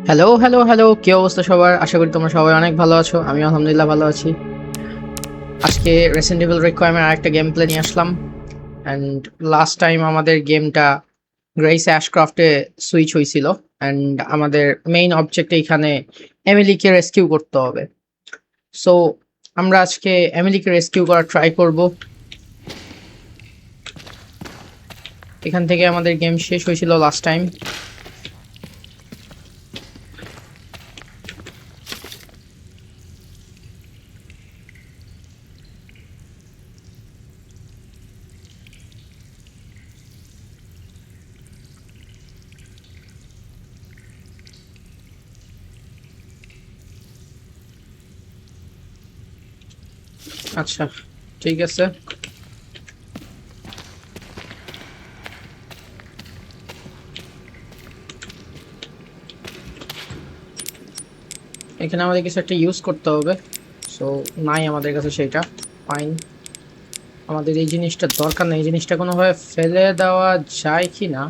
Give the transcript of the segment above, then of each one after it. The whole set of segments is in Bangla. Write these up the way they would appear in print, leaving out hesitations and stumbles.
Hello, hello, hello. কি অবস্থা সবার? আশা করি তোমরা সবাই অনেক ভালো আছো। আমিও আলহামদুলিল্লাহ ভালো আছি। আজকে Resident Evil Requiem এর আরেকটা গেম প্লে নিয়ে আসলাম। অ্যান্ড লাস্ট টাইম আমাদের গেমটা গ্রেস অ্যাশক্রাফটে সুইচ হয়েছিল। অ্যান্ড আমাদের মেইন অবজেক্ট এইখানে এমিলিকে রেস্কিউ করতে হবে। সো আমরা আজকে এমিলিকে রেস্কিউ করার ট্রাই করব। এখান থেকে আমাদের গেম শেষ হয়েছিল লাস্ট টাইম। আচ্ছা, ঠিক আছে। এখানে আমাদের কিছু একটা ইউজ করতে হবে। সো নাই আমাদের কাছে সেটা। ফাইন। আমাদের এই জিনিসটা দরকার নেই। এই জিনিসটা কোনোভাবে ফেলে দেওয়া যায় কি না?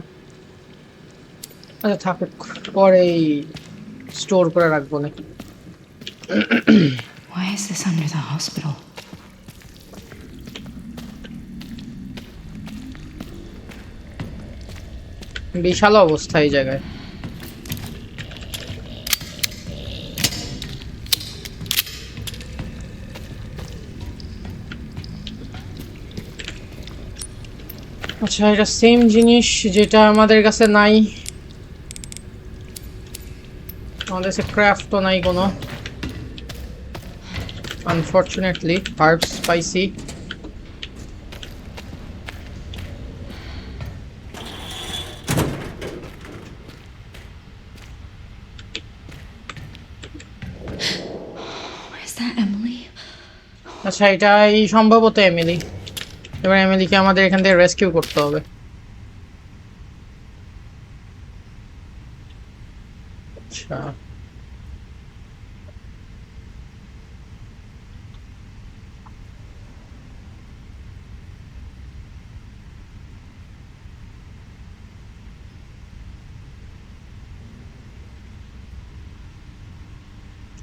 আচ্ছা থাকুক, পরেই স্টোর করে রাখবো নাকি। Why is this under the hospital? বিশাল অবস্থা এই জায়গায়। আচ্ছা, এটা সেম জিনিস যেটা আমাদের কাছে নাই। আমাদের কাছে ক্রাফট তো নাই কোনো, unfortunately. Herbs spicy. Is that Emily? আচ্ছা, এটাই সম্ভবত এমিলি। এবার এমিলিকে আমাদের এখান থেকে রেস্কিউ করতে হবে। আচ্ছা,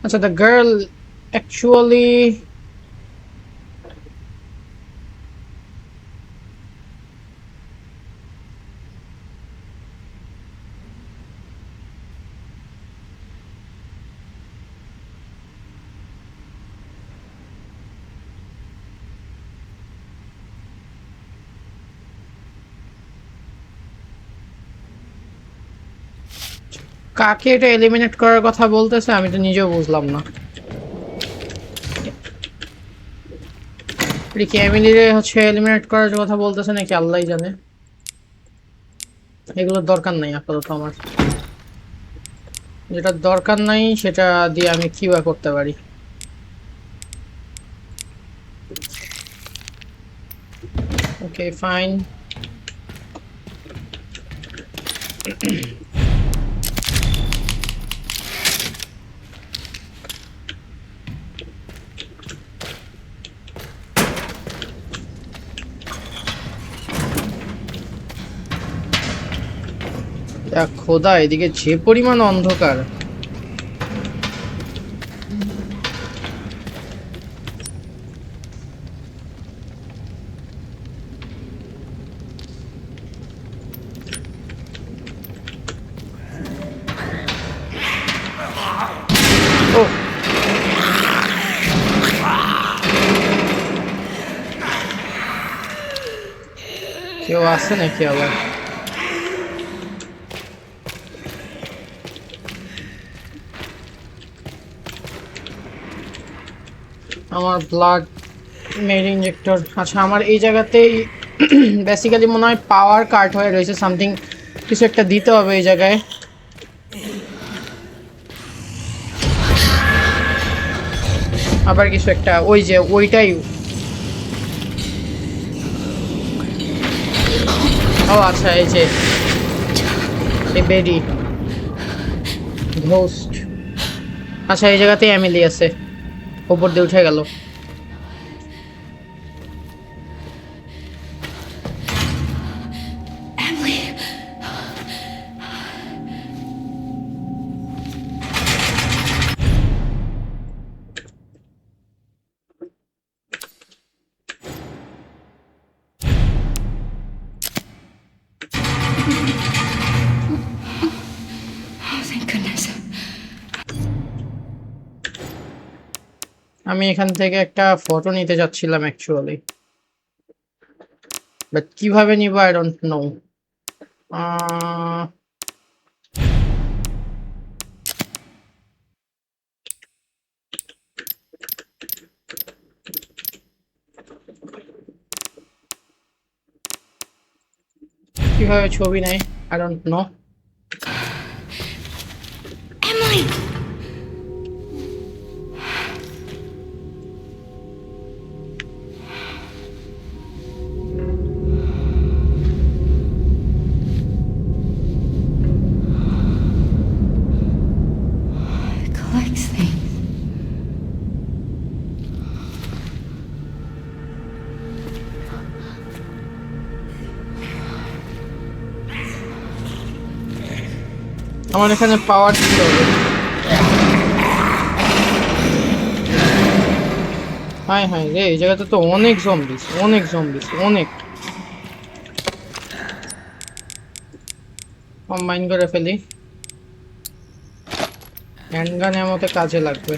আচ্ছা, দ্য গার্ল অ্যাকচুয়ালি কাকে এটা এলিমিনেট করার কথা বলতেছে আমি তো নিজেও বুঝলাম না। এটা কি এমিলিরে হচ্ছে এলিমিনেট করার কথা বলতেছে নাকি আল্লাহই জানে। এগুলোর দরকার নাই আপাতত আমার। যেটা দরকার নাই সেটা দিয়ে আমি কি বা করতে পারি। ওকে, ফাইন। খোদা, এদিকে যে পরিমাণ অন্ধকার। ও, কেউ আছে নাকি আবার? আমার ব্লাড মেড ইনজেক্টর। আচ্ছা, আমার এই জায়গাতেই বেসিক্যালি মনে হয় পাওয়ার কাট হয়ে রয়েছে। সামথিং কিছু একটা দিতে হবে এই জায়গায়। আবার কিছু একটা, ওই যে ওইটাই। ও আচ্ছা, এই যে এই বেডি ঘোস্ট। আচ্ছা, এই জায়গাতেই এমিলি আছে। উপর দিয়ে উঠে গেল। Emily! thank goodness. আমি এখান থেকে একটা ফটো নিতে যাচ্ছিলাম অ্যাকচুয়ালি, বাট কিভাবে নিব আই ডোন্ট নো। কিভাবে ছবি নেয় I don't know. Emily! It collects things. আমার এখানে পাওয়ার দিতে হবে। হাই হাই রে, এই জায়গাতে তো অনেক জম্বিস, অনেক জম্বিস, অনেক। কম্বাইন করে ফেলি, হ্যান্ডগানের মতো কাজে লাগবে।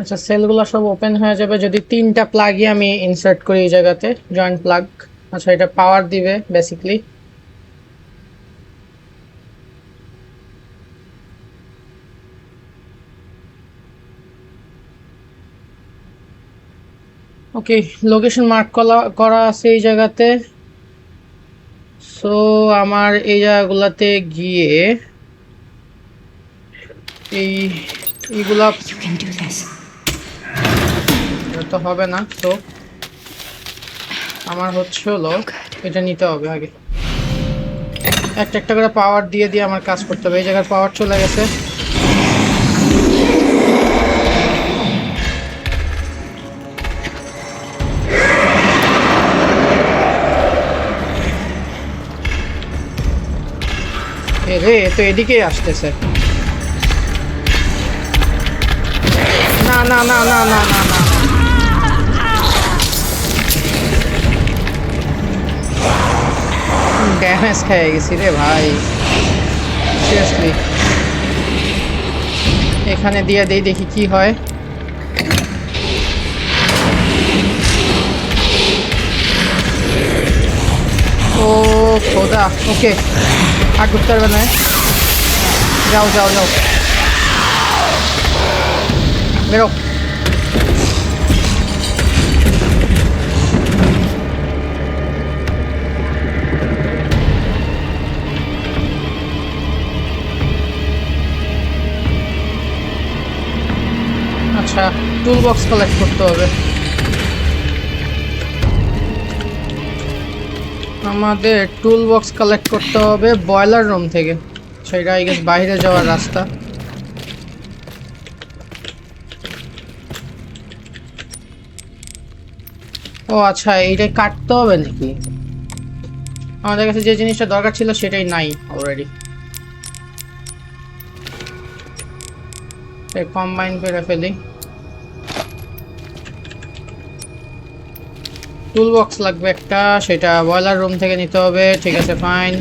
আচ্ছা, সেলগুলো সব ওপেন হয়ে যাবে যদি 3টা প্লাগই আমি ইনসার্ট করি এই জায়গাতে, জয়েন্ট প্লাগ। আচ্ছা, এটা পাওয়ার দিবে বেসিক্যালি। ওকে, লোকেশন মার্ক করা আছে এই জায়গাতে। সো আমার এই জায়গাগুলোতে গিয়ে এইগুলা You can do this. তো হবে না। তো আমার হলো এটা নিতে হবে আগে। একটা একটা করে পাওয়ার দিয়ে দিয়ে আমার কাজ করতে হবে। এই জায়গার পাওয়ার চলে গেছে। রে, তো এদিকেই আসতেছে। না না না না না না না, ড্যামেজ খেয়ে গেছি রে ভাই, সিরিয়াসলি। এখানে দিয়ে দেই, দেখি কি হয়। ও খোদা, ওকে আর ঢুকতে পারবে না। যাও যাও যাও, বেরো। আচ্ছা, টুল বক্স কালেক্ট করতে হবে আমাদের। টুল বক্স কালেক্ট করতে হবে বয়লার রুম থেকে। সেটা আই গেস বাইরে যাওয়ার রাস্তা। ও আচ্ছা, এইটা কাটতে হবে নাকি? আমাদের কাছে যে জিনিসটা দরকার ছিল সেটাই নাই অলরেডি। কম্বাইন করে ফেলি। টুল বক্স লাগবে একটা, সেটা বয়লার রুম থেকে নিতে হবে। ঠিক আছে, ফাইন।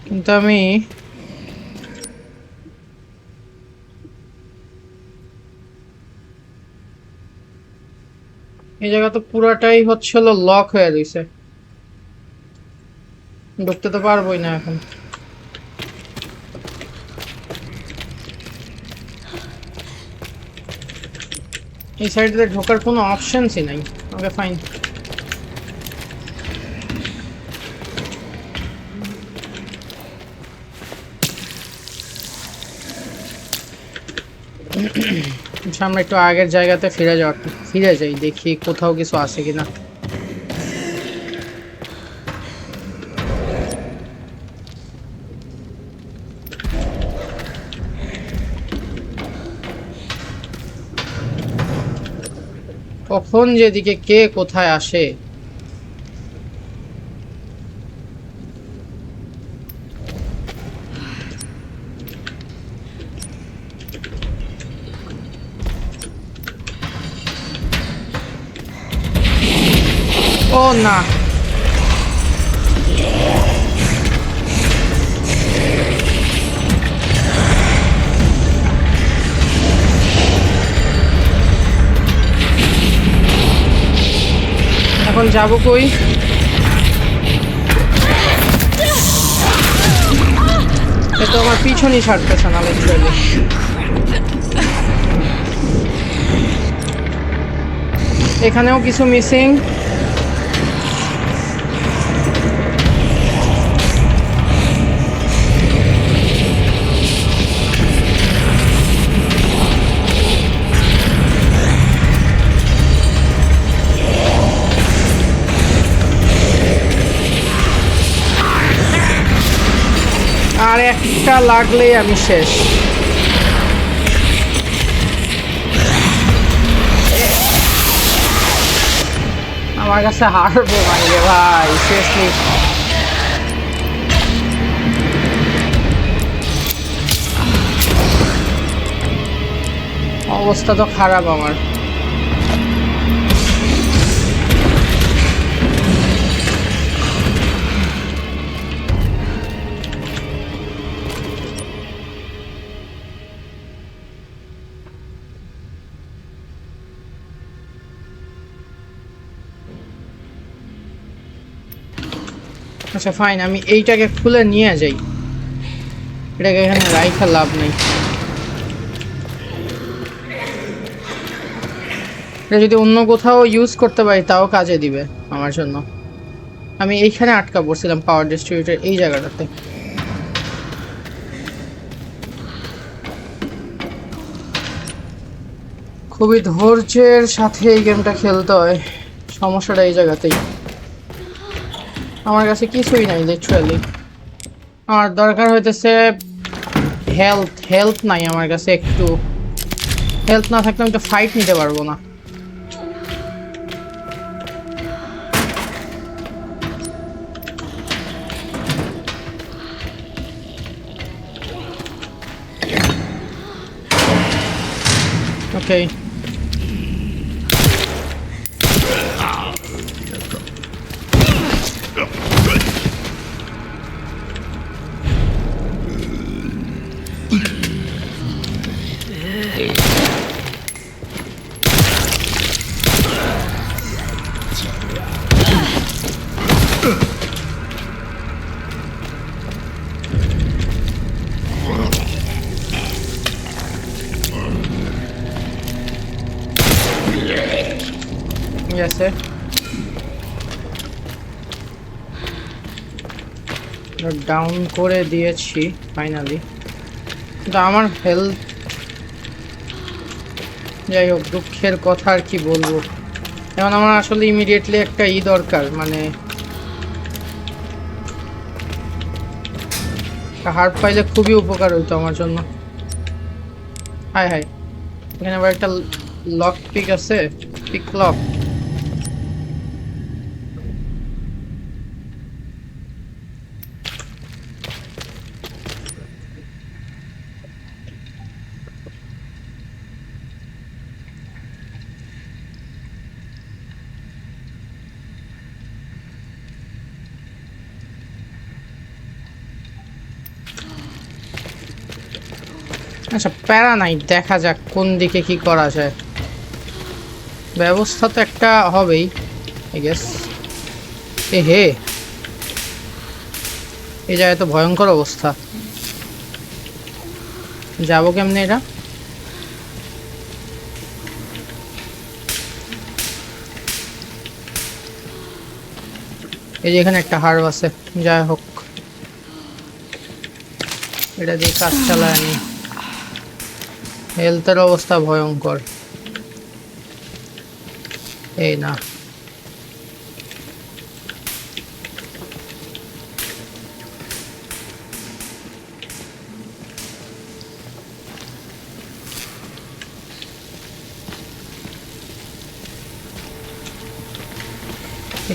কিন্তু আমি এই জায়গা তো পুরাটাই হলো লক হয়ে রয়েছে, ঢুকতে তো পারবোই না এখন। এই সাইডে ঢোকার কোনো অপশনসই নাই। Okay fine. আমরা একটু আগের জায়গাতে ফিরে যাই, দেখি কোথাও কিছু আছে কিনা। কখন যেদিকে কে কোথায় আসে। ও না, এখন যাবো কই? এ তো আমার পিছনই ছাড়তেছে না লিটারালি। এখানেও কিছু মিসিং। আর একটা লাগলেই আমি শেষ। আমার কাছে হারবো মানে ভাই, সিরিয়াসলি। অবস্থা তো খারাপ আমার। আচ্ছা ফাইন, আমি এইটাকে খুলে নিয়ে যাই। এটাকে এখানে রাইখা লাভ নেই। এটা যদি অন্য কোথাও ইউজ করতে পারি তাও কাজে দিবে আমার জন্য। আমি এইখানে আটকা পড়ছিলাম পাওয়ার ডিস্ট্রিবিউটর এই জায়গাটাতে। খুবই ধৈর্যের সাথে এই গেমটা খেলতে হয়। সমস্যাটা এই জায়গাতেই। আমার কাছে কিছুই নাই লিটারালি। আমার দরকার হইতেছে হেলথ। হেলথ নাই আমার কাছে একটু। হেলথ না থাকলে আমি তো ফাইট নিতে পারবো না। ওকে, আছে ডাউন করে দিয়েছি ফাইনালি। কিন্তু আমার হেলথ, যাই হোক, দুঃখের কথা আর কি বলবো। এখন আমার আসলে ইমিডিয়েটলি একটা দরকার, মানে হার্ট পাইলে খুবই উপকার হইতো আমার জন্য। হাই হাই, এখানে আবার একটা লক পিক আছে, পিক লক। আচ্ছা প্যারা নাই, দেখা যাক কোন দিকে কি করা যায়। ব্যবস্থা তো একটা হবেই আই গেস। এ হে, এই জায়গায় তো ভয়ঙ্কর অবস্থা। যাবো কেমনে এটা? এই যে এখানে একটা হার্ব আছে, যাই হোক এটা দিয়ে কাজ চালায় আমি। হেলথের অবস্থা ভয়ঙ্কর। এই না,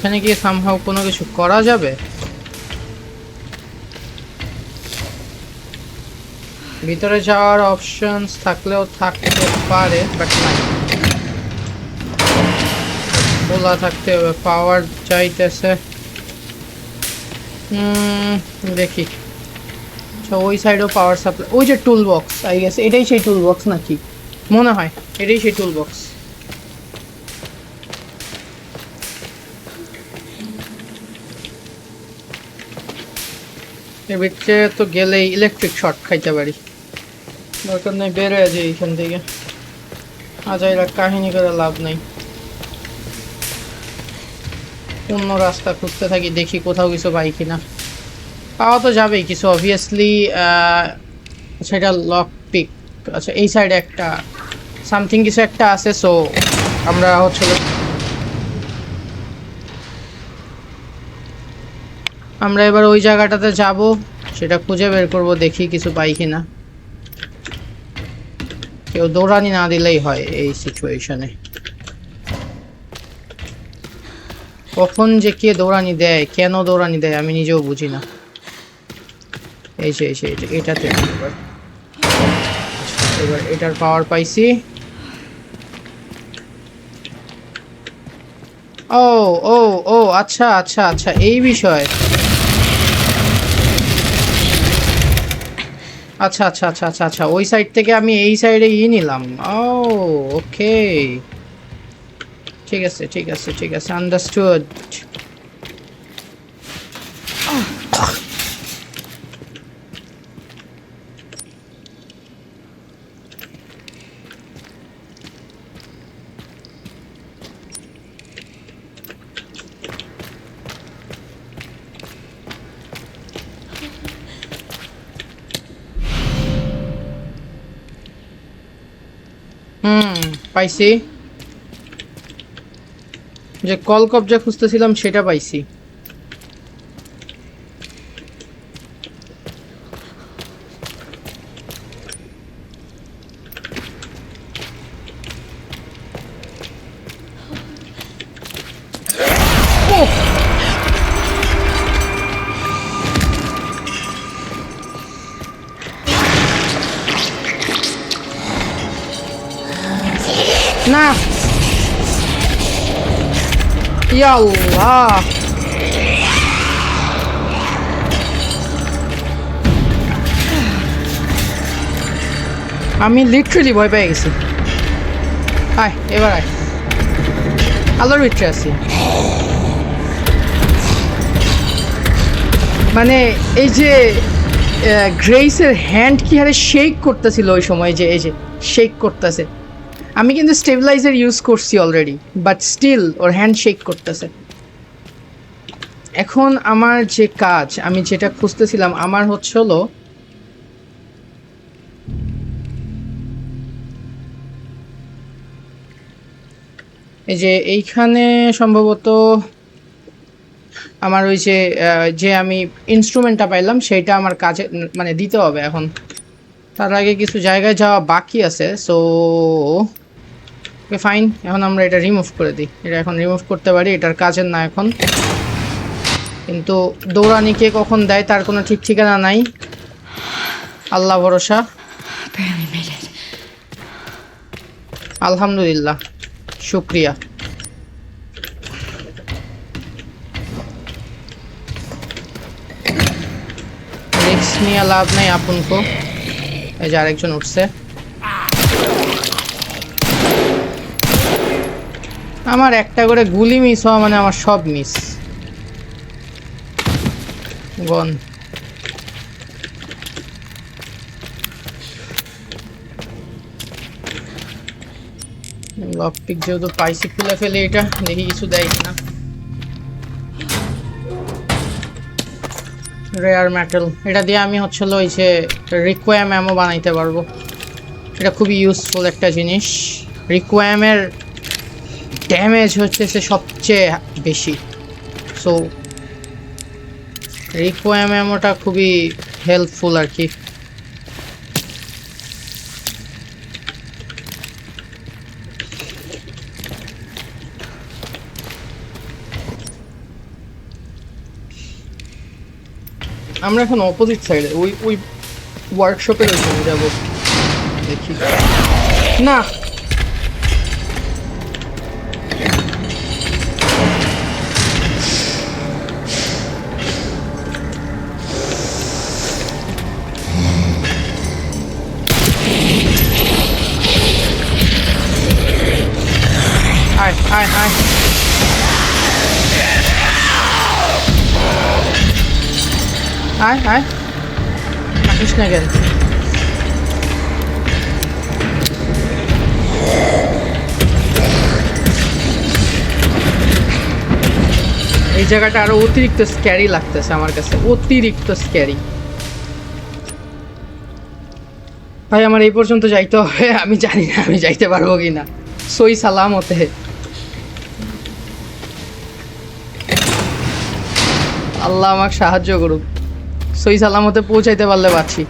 এখানে কি সামহাও কোনো কিছু করা যাবে? ভিতরে যাওয়ার অপশনস থাকলেও থাকতে পারে, বাট নাই। খোলা থাকতে হবে, পাওয়ার চাইতেছে। দেখি। আচ্ছা, ওই সাইডেও পাওয়ার সাপ্লাই। ওই যে টুল বক্স, আই গেস এটাই সেই টুল বক্স নাকি? মনে হয় এটাই সেই টুল বক্স। এর ভিতরে তো গেলেই ইলেকট্রিক শর্ট খাইতে পারি, দরকার নেই বের হয়ে যায় এখান থেকে। আজাইরা কাহিনী করে লাভ নেই। অন্য রাস্তা খুঁজতে থাকি, দেখি কোথাও কিছু পাই কিনা। পাওয়া তো যাবেই কিছু অবভিয়াসলি। সেটা লক পিক। আচ্ছা, এই সাইডে একটা সামথিং কিছু একটা আছে। সো আমরা আমরা এবার ওই জায়গাটাতে যাব, সেটা খুঁজে বের করব, দেখি কিছু পাই কিনা। কেউ দৌড়ানি না দিলেই হয় এই সিচুয়েশনে। কখন যে কে দৌড়ানি দেয়, কেন দৌড়ানি দেয়, আমি নিজেও বুঝি না। এই যে এটাতে এবার এটার পাওয়ার পাইছি। ও ও ও আচ্ছা আচ্ছা আচ্ছা, এই বিষয়। আচ্ছা আচ্ছা আচ্ছা আচ্ছা আচ্ছা, ওই সাইড থেকে আমি এই সাইডে নিলাম। ও ওকে, ঠিক আছে ঠিক আছে ঠিক আছে, আন্ডারস্টুড। পাইছি। যে কল কবজা খুঁজতেছিলাম সেটা পাইছি। না, ইয়া আল্লাহ, আমি লিটারালি ভয় পেয়ে গেছি। আয় এবার আয়, আল্লাহর ভিতরে আছি। মানে এই যে গ্রেসের হ্যান্ড কি হারে শেক করতেছিল ওই সময়, যে এই যে শেক করতেছে। আমি কিন্তু স্টেবিলাইজার ইউজ করছি অলরেডি, বাট স্টিল ওর হ্যান্ড শেক করতেছে। এখন আমার যে কাজ, আমি যেটা খুঁজতেছিলাম, আমার হলো এই যে এইখানে সম্ভবত আমার ওই যে যে আমি ইনস্ট্রুমেন্টটা পাইলাম সেটা আমার কাজে মানে দিতে হবে এখন। তার আগে কিছু জায়গায় যাওয়া বাকি আছে। সো ওকে ফাইন, এখন আমরা এটা রিমুভ করে দিই। এটা এখন রিমুভ করতে পারি, এটার কাজের না এখন। কিন্তু দৌড়ানি কে কখন দেয় তার কোনো ঠিক ঠিকানা নাই। আল্লাহ ভরসা। আলহামদুলিল্লাহ, শুক্রিয়া। রিস্ক নিয়ে লাভ নাই আপনকো। এই যে আরেকজন উঠছে। আমার একটা করে গুলি মিস হওয়া মানে আমার সব মিস। গন লকপিক যেহেতু পাইছি, খুলে ফেলে এটা, দেখি কিছু দেয় কিনা। রেয়ার মেটাল, এটা দিয়ে আমি ওই যে রিকোয়াম অ্যামো বানাইতে পারবো। এটা খুবই ইউজফুল একটা জিনিস। রিকোয়ামের ড্যামেজ হচ্ছে সবচেয়ে বেশি। সো রিকোয়াম অ্যামোটা খুবই হেল্পফুল আর কি। আমরা এখন অপোজিট সাইডে ওই ওয়ার্কশপের ওইখানে যাব দেখি না আয় আয় আয় আয় আয় আসিস না কেন এই জায়গাটা আরো অতিরিক্ত স্ক্যারি লাগতেছে আমার কাছে অতিরিক্ত স্ক্যারি ভাই আমার এই পর্যন্ত যাইতে হবে আমি জানি না আমি যাইতে পারবো কিনা সই সালামতে আল্লাহ আমাকে সাহায্য করুক সই সালামতে পৌঁছাইতে পারলে বাঁচি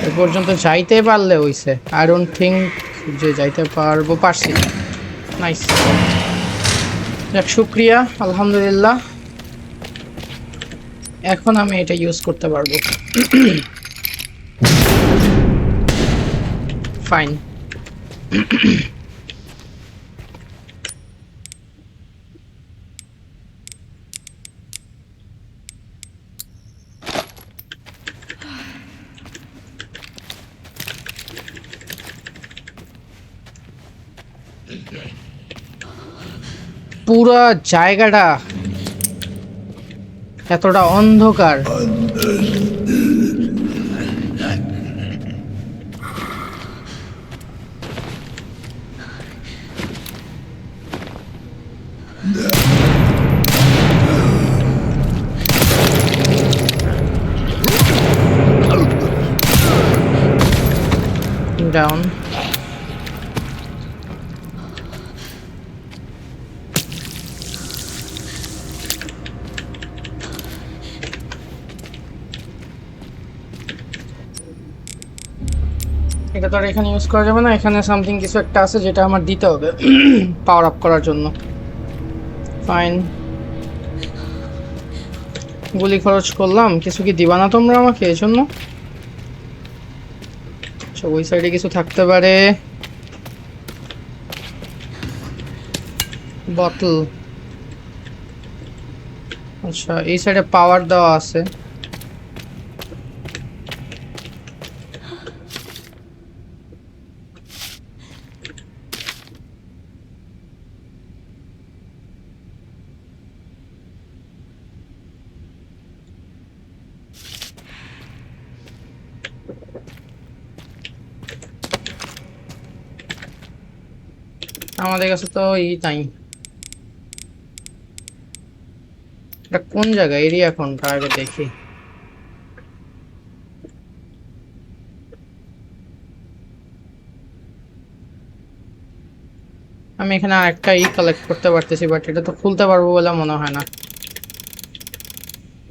এ পর্যন্ত যাইতে পারলে হইছে আই ডোন্ট থিঙ্ক যে যাইতে পারছি নাইস যাক শুক্রিয়া আলহামদুলিল্লাহ এখন আমি এটা ইউজ করতে পারবো ফাইন পুরো জায়গাটা এতটা অন্ধকার ডাউন এটা তো আর এখানে ইউজ করা যাবে না এখানে সামথিং কিছু একটা আছে যেটা আমার দিতে হবে পাওয়ার আপ করার জন্য ফাইন গুলি খরচ করলাম কিছু কি দিবা না তোমরা আমাকে এই জন্য আচ্ছা ওই সাইডে কিছু থাকতে পারে বটল আচ্ছা এই সাইডে পাওয়ার দেওয়া আছে আমাদের কাছে তো নাই এটা কোন জায়গা এরিয়া কোনটা আগে দেখি আমি এখানে আরেকটা কালেক্ট করতে পারতেছি বাট এটা তো খুলতে পারবো বলে মনে হয় না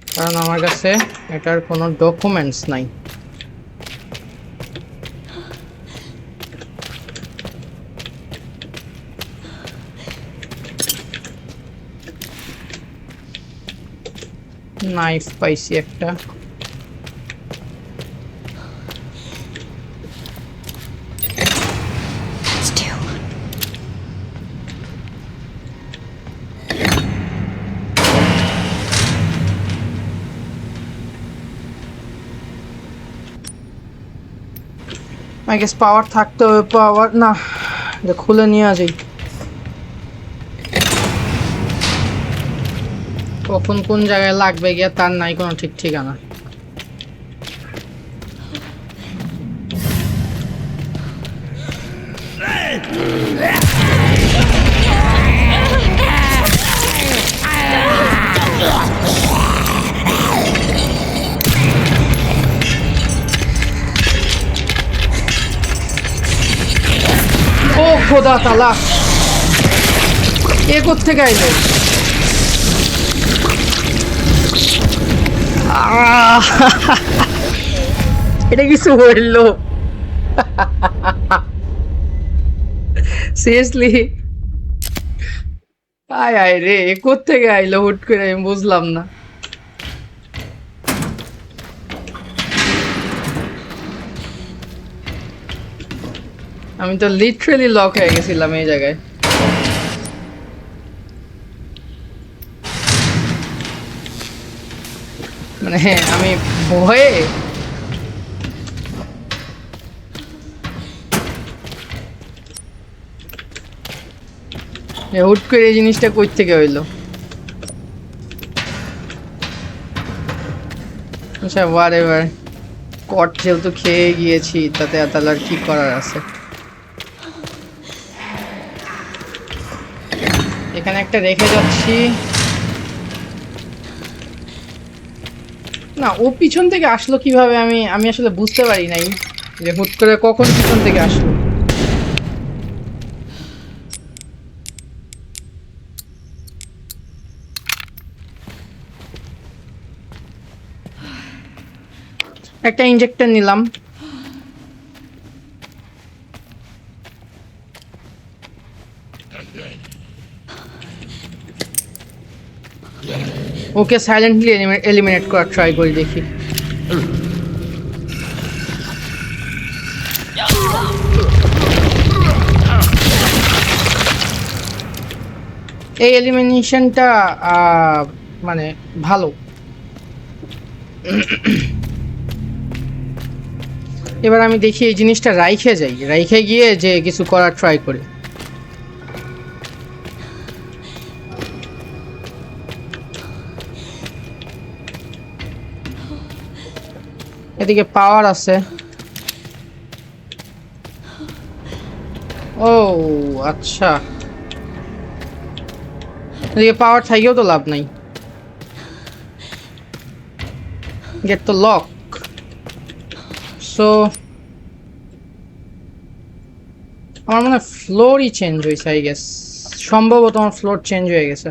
কারণ আমার কাছে এটার কোনো ডকুমেন্টস নাই নাইফ পাইছি একটা I guess পাওয়ার থাকতে হবে পাওয়ার না এটা খুলে নিয়ে যাই কখন কোন জায়গায় লাগবে গিয়া তার নাই কোনো ঠিক ঠিকানা ও খোদা তালা এ কোত্থেকে আইলো? এটা কিছু হইলো? সিরিয়াসলি? আয় আয় রে, এ কোত্থেকে আইলো হুট করে? আমি বুঝলাম না। আমি তো লিটারালি লক হয়ে গেছিলাম এই জায়গায়। মানে আমি ভয়ে হুট করে এই জিনিসটা কই থেকে হইলো? আচ্ছা হোয়াটএভার, কট যেহেতু খেয়ে গিয়েছি তাতে তাহলে আর কি করার আছে। এখানে একটা রেখে যাচ্ছি। না, ও পিছন থেকে আসলো কিভাবে আমি আমি আসলে বুঝতে পারি নাই যে হুট করে কখন পিছন থেকে আসলো। একটা ইনজেক্টর নিলাম। ওকে সাইলেন্টলি এলিমিনেট করার ট্রাই করি, দেখি। এই এলিমিনেশনটা মানে ভালো। এবার আমি দেখি এই জিনিসটা রাইখে যাই, রাইখে গিয়ে যে কিছু করার ট্রাই করি। এদিকে পাওয়ার আছে। ও আচ্ছা, এদিকে পাওয়ার থাকেও তো লাভ নাই। গেট তো লক, সো আমার মনে হয় ফ্লোরই চেঞ্জ হয়েছে, আই গেস। সম্ভবত আমার ফ্লোর চেঞ্জ হয়ে গেছে।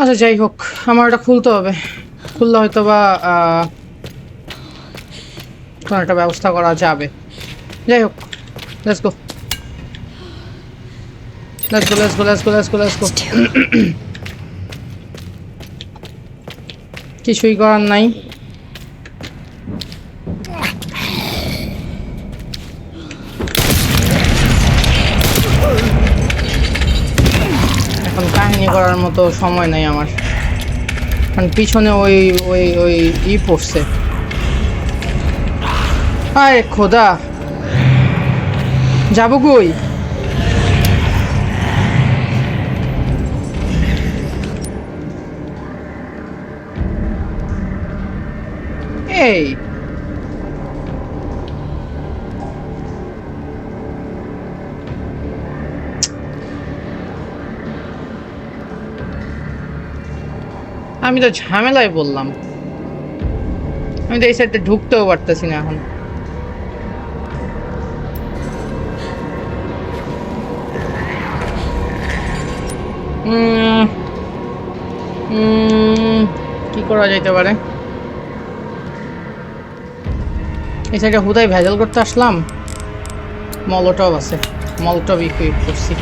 আচ্ছা যাই হোক, আমার এটা খুলতে হবে। খুললে হয়তো বা কোনো একটা ব্যবস্থা করা যাবে। যাই হোক, let's go let's go let's go let's go let's go let's go. কিছুই করার নাই। এখন কাহিনী করার মতো সময় নাই আমার, কারণ পিছনে ওই ওই ওই ই পড়ছে। আরে খোদা, যাবো কই? এই আমি তো ঝামেলায় বললাম। আমি তো এই সাইডে ঢুকতেও পারতেছি না এখন। কি করা যাইতে পারে? এই সাইডে হুদাই ভেজাল করতে আসলাম। মলটব আছে, মলটব ইকুইপ করছি।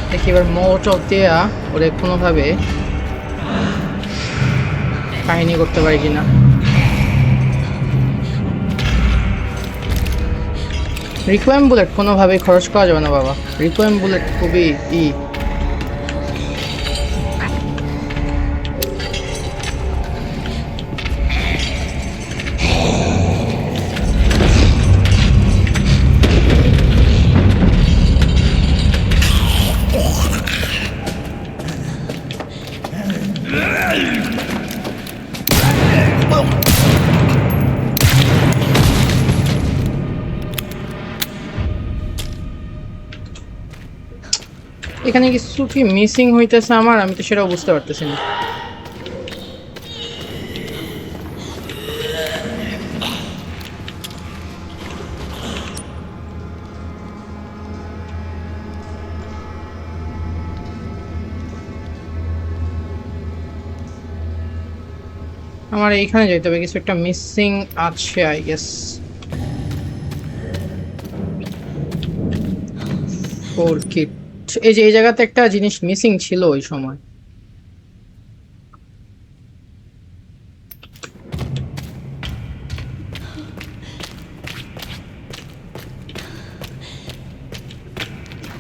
দেখি এবার মলটব দেয়া ওরে কোনোভাবে কাহিনী করতে পারি কিনা। রিকোয়েম বুলেট কোনোভাবেই খরচ করা যাবে না বাবা। রিকোয়েম বুলেট খুবই এখানে কিছু কি মিসিং হইতেছে আমার, আমি তো সেটাও বুঝতে পারতেছি না। আমার এইখানে যেতে হবে, কিছু একটা মিসিং আছে আই গেস। ফোর কিট, এই যে এই জায়গাতে একটা জিনিস মিসিং ছিল ওই সময়।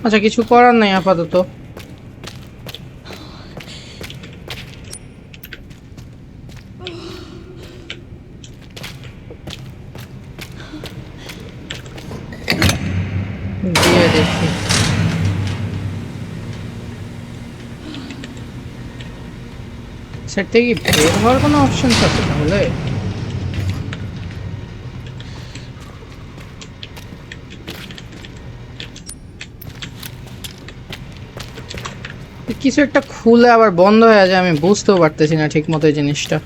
আচ্ছা, কিছু করার নাই আপাতত। দিয়ে দেখি। সেট থেকে কি বের হওয়ার কোনো অপশন আছে তাহলে? কিছু একটা খুলে আবার বন্ধ হয়ে যায়, আমি বুঝতেও পারতেছি না ঠিক মতো এই জিনিসটা।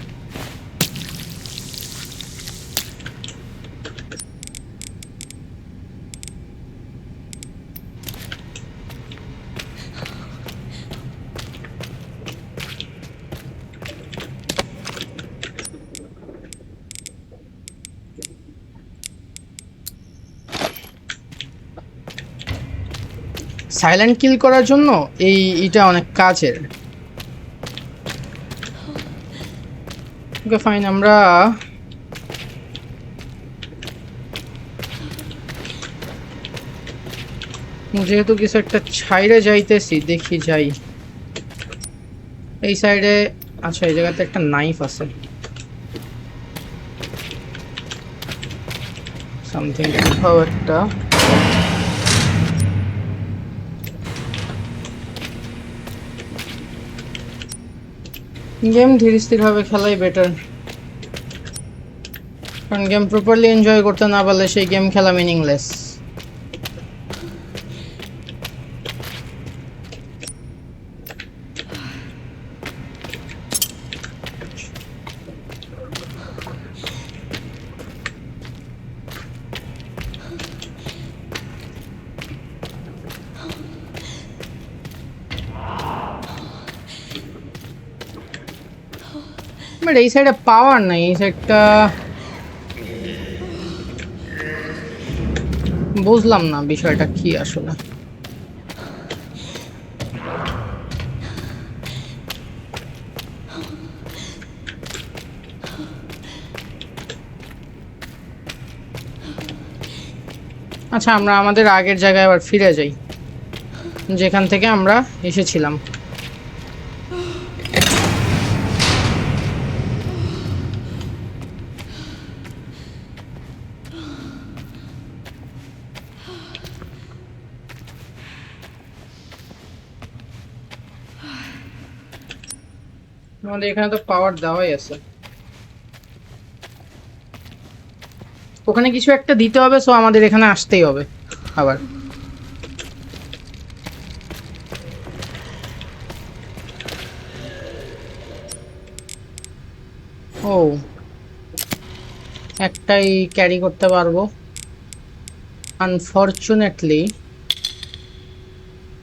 সাইলেন্ট কিল করার জন্য এটা অনেক কাজের। ওকে ফাইন, আমরা যেহেতু কিছু একটা ছাইরে যাইতেছি, দেখি যাই এই সাইডে। আচ্ছা, এই জায়গাতে একটা নাইফ আছে, সামথিং কোথাও একটা। গেম ধীরে স্থির ভাবে খেলাই বেটার, কারণ গেম প্রপারলি এনজয় করতে না পারলে সেই গেম খেলা মিনিংলেস। বাট এই সাইডে পাওয়ার নাই, এই সাইডটা বুঝলাম না বিষয়টা কি আসলে। আচ্ছা, আমরা আমাদের আগের জায়গায় আবার ফিরে যাই, যেখান থেকে আমরা এসেছিলাম। আমাদের এখানে তো পাওয়ার দেওয়াই আছে, ওখানে কিছু একটা দিতে হবে, সো আমাদের এখানে আসতেই হবে আবার। ও, একটাই ক্যারি করতে পারবো। আনফরচুনেটলি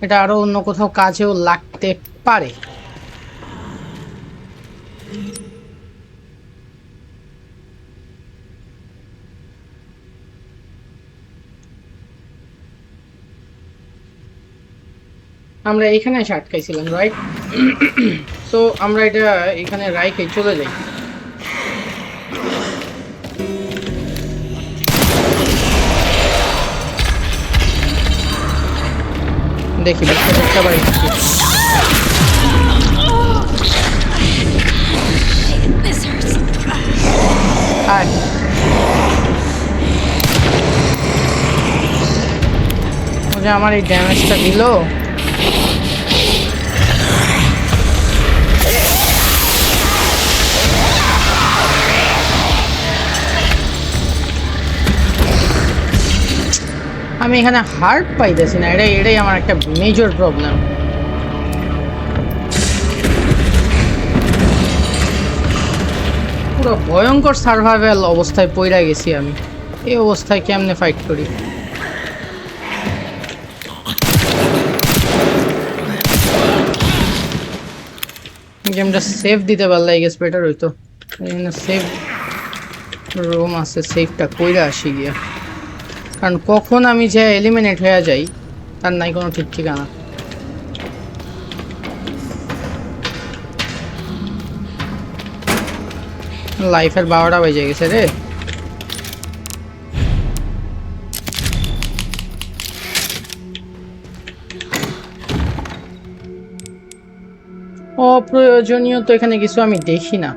এটা আরো অন্য কোথাও কাজেও লাগতে পারে। আমরা এখানে এসে আটকাইছিলাম, রাইট? সো আমরা এটা এখানে রাইখে চলে যাই। দেখি দেখতে পারি। আয়, ও যে আমার এই ড্যামেজটা দিল। আমি এখানে হার্ট পাইতেছি না, এটাই আমার একটা মেজর প্রবলেম। পুরো ভয়ঙ্কর সার্ভাইভাল অবস্থায় পইরা গেছি আমি। এই অবস্থায় কেমনে ফাইট করি? গেমটা সেভ দিতে পারলে আই গেস বেটার হইতো। এখানে সেফ রুম আছে, সেফটা কইরা আসি গিয়া, কারণ কখন আমি যে এলিমিনেট হয়ে যাই তার নাই কোনো ঠিক ঠিকানা। লাইফের 12টা বেজে গেছে রে। অপ্রয়োজনীয় তো এখানে কিছু আমি দেখি না।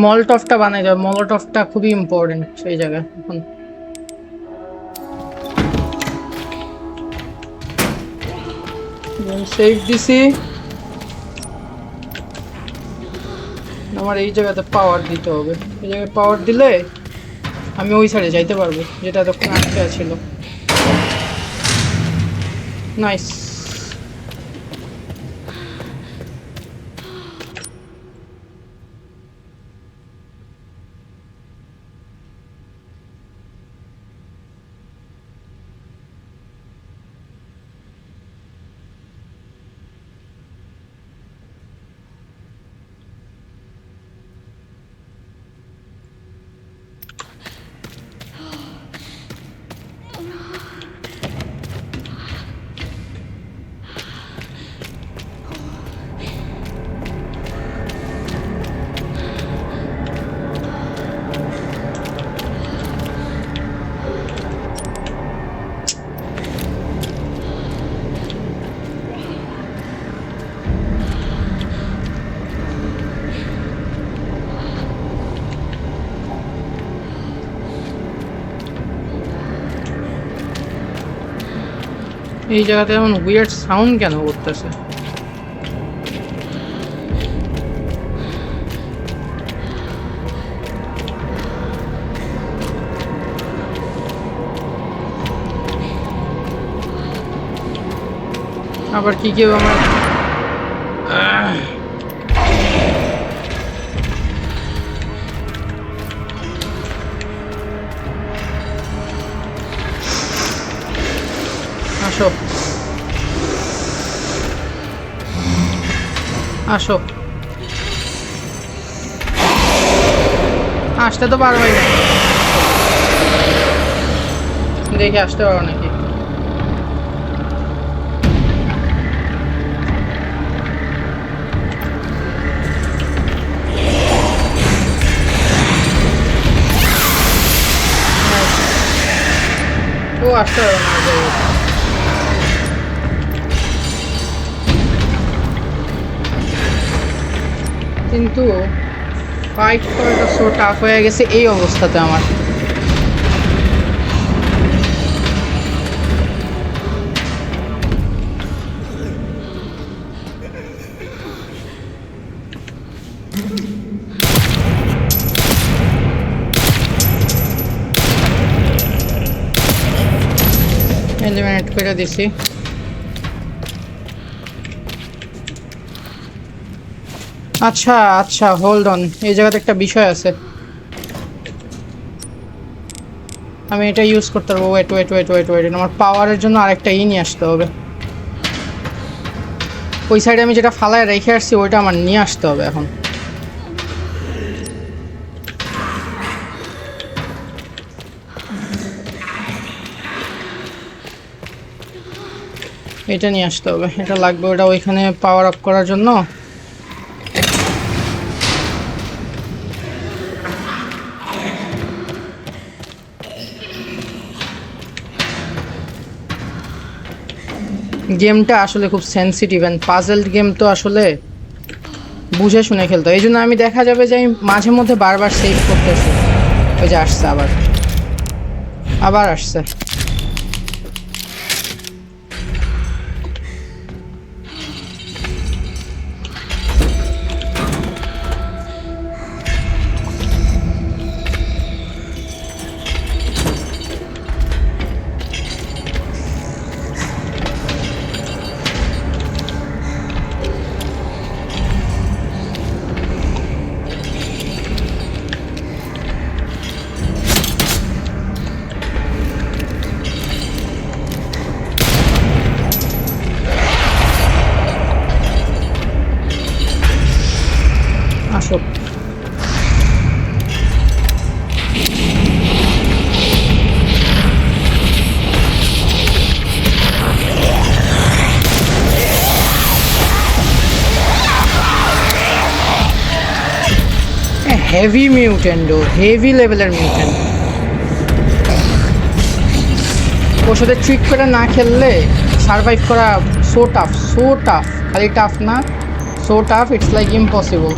মলটফটা বানাই যাবে, মলটফটা খুবই ইম্পর্টেন্ট সেই জায়গায় এখন। সেভ দিছি, আমার এই জায়গাতে পাওয়ার দিতে হবে। এই জায়গায় পাওয়ার দিলে আমি ওই সাইডে যাইতে পারবো যেটা তখন আটকে ছিল। নাইস। এই জায়গাতে এমন উইয়ার্ড সাউন্ড কেন করতেছে? আবার কি কেউ আমার আসো আসো, আসতে তো পারবাই না। দেখে আসতে পারো নাকি? ও আসতে পারো না। কিন্তু ফাইট করাটা সো টাফ হয়ে গেছে এই অবস্থাতে আমার। এলিমিনেট করে দিছি। আচ্ছা আচ্ছা, হোল্ড অন, এই জায়গাতে একটা বিষয় আছে, আমি এটা ইউজ করতে পারবো। Wait wait wait wait wait, আমার পাওয়ারের জন্য আরেকটা নিয়ে আসতে হবে। ওই সাইডে আমি যেটা ফালায় রেখে আসছি ওইটা আমার নিয়ে আসতে হবে এখন। এটা নিয়ে আসতে হবে, এটা লাগবে, ওটা ওইখানে পাওয়ার আপ করার জন্য। গেমটা আসলে খুব সেন্সিটিভ অ্যান্ড পাজলড গেম, তো আসলে বুঝে শুনে খেলতে হয়। এই জন্য আমি দেখা যাবে যে আমি মাঝে মধ্যে বারবার সেভ করতেছি। ওই যে আসছে, আবার আবার আসছে। আসো হেভি মিউটেন্ট, হেভি লেভেলের মিউটেন্ট। ওর সাথে ট্রিক করে না খেললে সারভাইভ করা সো টাফ, সো টাফ। খালি টাফ না, so tough, it's like impossible.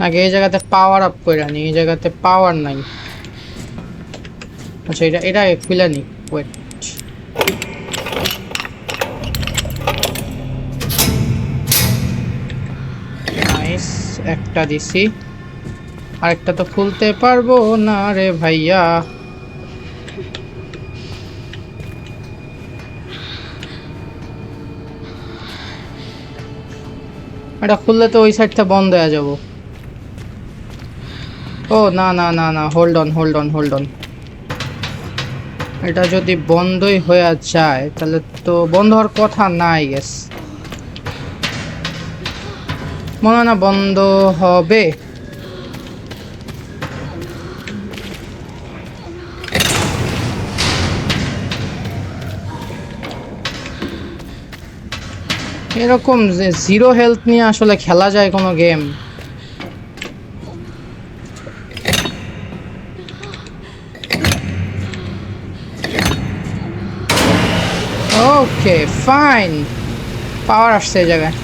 আগে এই জায়গাতে পাওয়ার আপ করে আনি, এই জায়গাতে পাওয়ার নাই। আচ্ছা এটা এটা খুলে নি, ওয়েট। নাইস, একটা দিছি। আরেকটা তো খুলতে পারবো না রে ভাইয়া। এটা খুললে তো ওই সাইডটা বন্ধ হয়ে যাব। ও না না না না, hold on hold on hold on. এটা যদি বন্ধই হয়ে যায় তাহলে তো বন্ধ হওয়ার কথা নাই। গেস মনে হয় না বন্ধ হবে। এরকম যে জিরো হেলথ নিয়ে আসলে খেলা যায় কোনো গেম? ওকে ফাইন, পাওয়ার আসছে এই জায়গায়।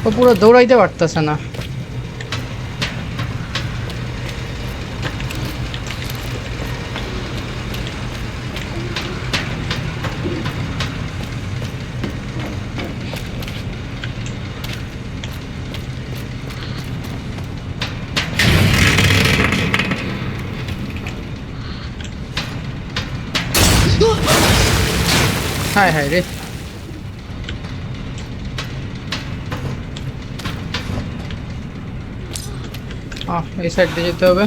ও পুরো দৌড়াইতে পারতেছে না। হায় হায় রে। এই সাইড দিয়ে যেতে হবে।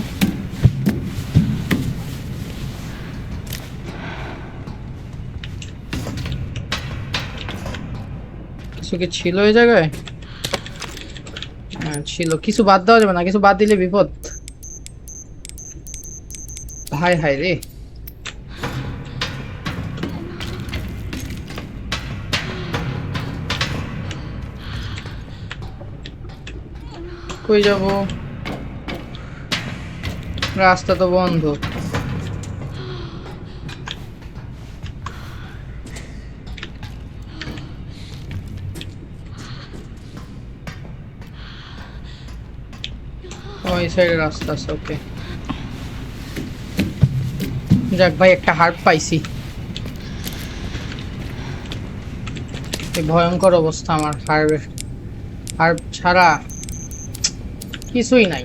কিছু কি ছিল এই জায়গায়? হ্যাঁ ছিল। কিছু বাদ দেওয়া যাবে না, কিছু বাদ দিলে বিপদ। হায় হায় রে। কই যাব? রাস্তা তো বন্ধ। ওই সাইডে রাস্তা আছে। ওকে যাক ভাই, একটা হার্ট পাইছি। এই ভয়ঙ্কর অবস্থা আমার, হার্বের হার্ব ছাড়া কিছুই নাই।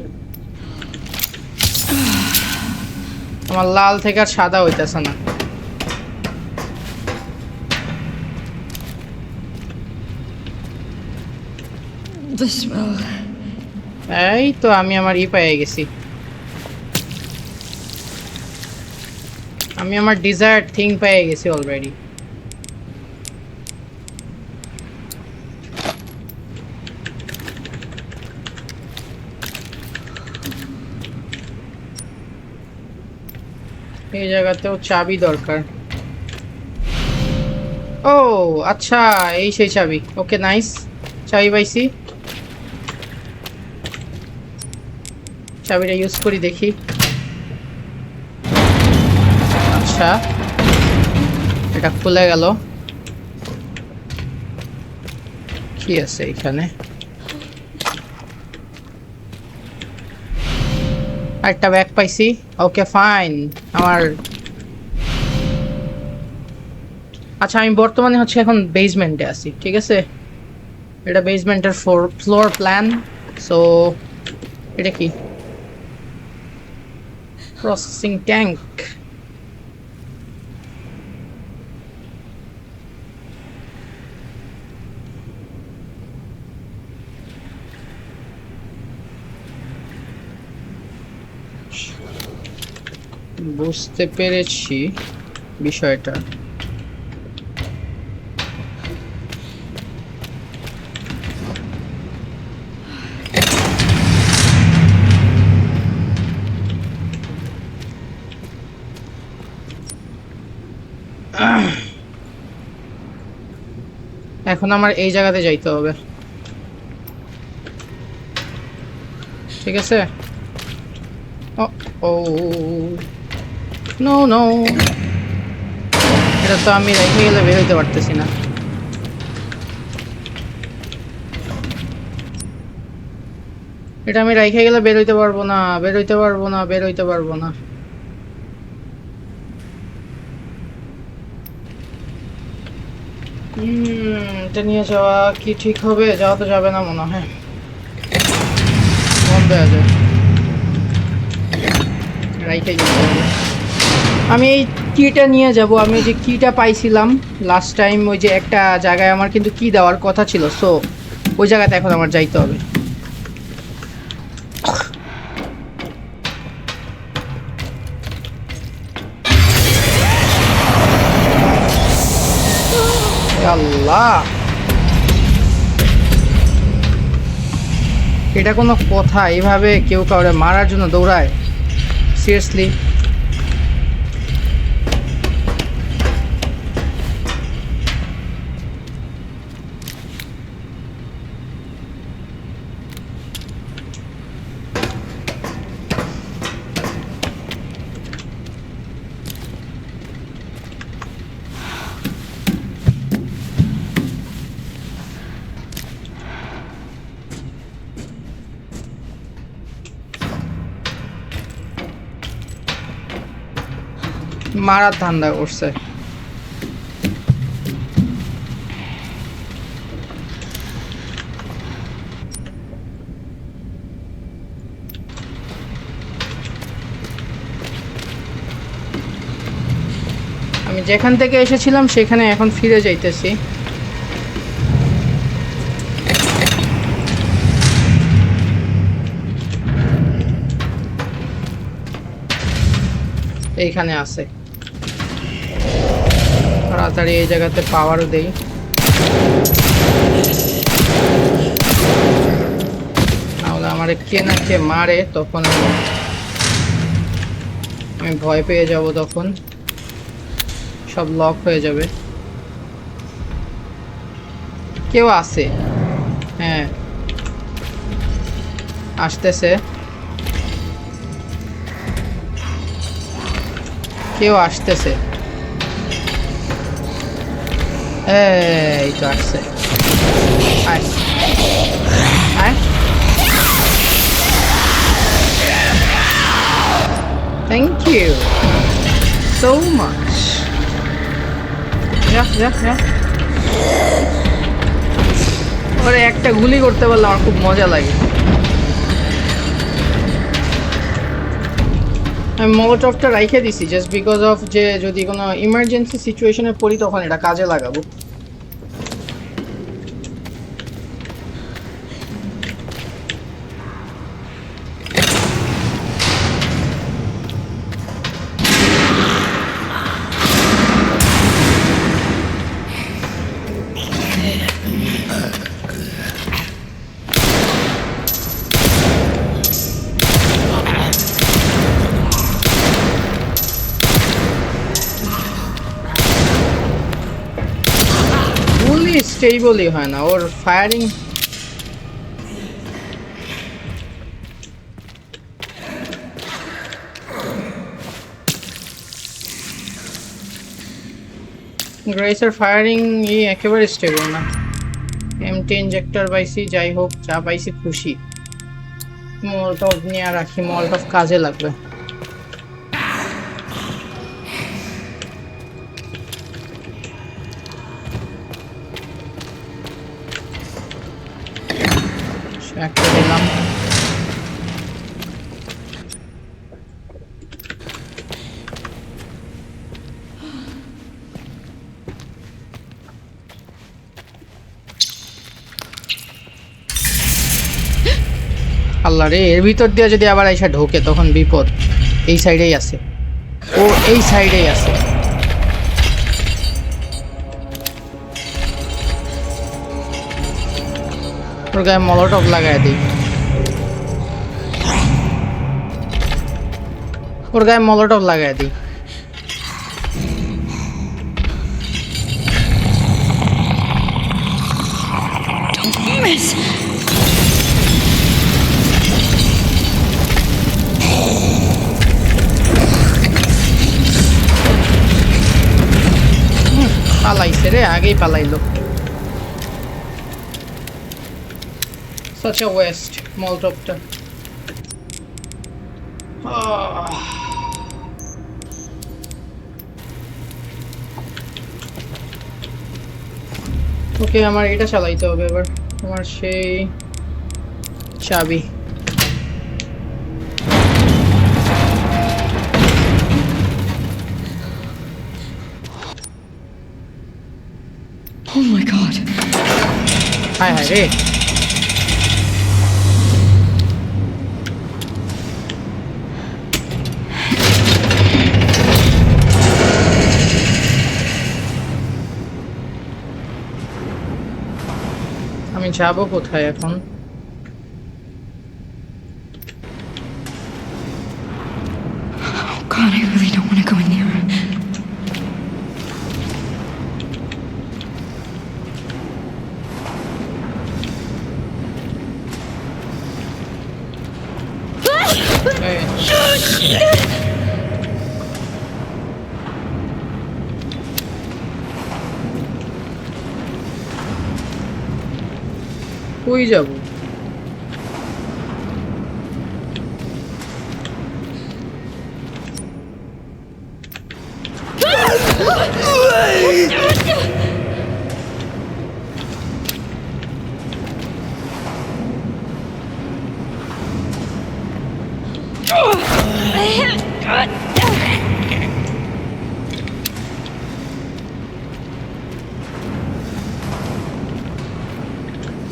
আমার লাল থেকে আর সাদা হইতেছে না। The smell. এই তো আমি আমার পেয়ে গেছি। আমি আমার ডিজায়ার্ড থিং পেয়ে গেছি অলরেডি। এই জায়গাতেও চাবি দরকার। ও আচ্ছা, এই সেই চাবি। ওকে নাইস, চাবি পাইছি। চাবিটা ইউজ করি দেখি। আচ্ছা এটা খুলে গেল। কি আছে এখানে? একটা ব্যাগ পাইছি। Okay fine. আমার আচ্ছা, আমি বর্তমানে হচ্ছে এখন বেসমেন্টে আছি, ঠিক আছে? এটা বেসমেন্টের ফ্লোর প্ল্যান। সো এটা কি? Processing tank. বুঝতে পেরেছি বিষয়টা। এখন আমার এই জায়গাতে যাইতে হবে, ঠিক আছে? ও নো নো, এটা তো আমি রেখে গেলে বের হইতে পারতেছি না। এটা আমি রেখে গেলে বের হইতে পারবো না, বের হইতে পারবো না, বের হইতে পারবো না। এটা নিয়ে যাওয়া কি ঠিক হবে? যাওয়া তো যাবে না মনে হয়, বন্ধ হয়ে যায়। রাইখে যেতে হবে। আমি এই কিটা নিয়ে যাব। আমি যে কিটা পাইছিলাম লাস্ট টাইম, ওই যে একটা জায়গায় আমার কিন্তু কি দেওয়ার কথা ছিল, সো ওই জায়গাতে এখন আমার যাইতে হবে। আল্লাহ, এটা কোনো কথা? এইভাবে কেউ কাউরে মারার জন্য দৌড়ায়? সিরিয়াসলি? মারার ধান্দা করছে। আমি যেখান থেকে এসেছিলাম সেখানে এখন ফিরে যাইতেছি। এইখানে আছে, তাড়াতাড়ি এই জায়গাতে পাওয়ারও দেই। নাহলে আমার কে না কে মারে, তখন আমি ভয় পেয়ে যাব, তখন সব লক হয়ে যাবে। কেউ আছে, হ্যাঁ আসতেছে, কেউ আসতেছে। এই তো আসছে। আয় আয়, থ্যাংক ইউ সো মাচ। ওরে একটা গুলি করতে পারলে আমার খুব মজা লাগে। আমি মলোটফটা রাইখে দিছি জাস্ট বিকজ অফ, যে যদি কোনো ইমার্জেন্সি সিচুয়েশনে পড়ি তখন এটা কাজে লাগাবো। স্টেবলই হয় না ওর ফায়ারিং। গ্রেসের ফায়ারিং একেবারে স্টেবল না। এমটি ইনজেক্টর পাইছি, যাই হোক যা পাইছি খুশি। মলটফ নিয়ে রাখি, মলটফ কাজে লাগবে। একটা দিলাম। আল্লাহ রে, এর ভিতর দিয়ে যদি আবার এসে ঢোকে তখন বিপদ। এই সাইডেই আছে, ও এই সাইডেই আছে। ওর গায়ে মলটফ লাগায় দিই, ওর গায়ে মলটফ লাগায় দিই। Miss. পালাইছে রে, আগেই পালাইলো। Such a waste, Molotovটা। ওকে, আমার এটা চালাইতে হবে এবার। আমার সেই চাবি। Oh my god. হায় হায় রে। আমি যাবো কোথায় এখন? Oh god, I really don't want to go in there. কই যাব?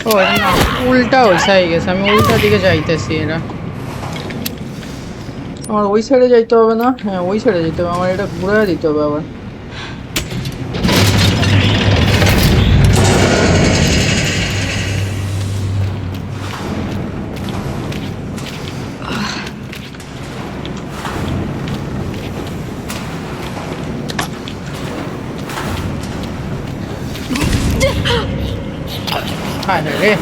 ও না, উল্টা ওই সাইডে গেছে। আমি উল্টা দিকে যাইতেছি। এরা আমার ওই সাইডে যাইতে হবে না? হ্যাঁ, ওই সাইডে যেতে হবে। আমার এটা ঘুরে দিতে হবে আবার। হায় হায় রে।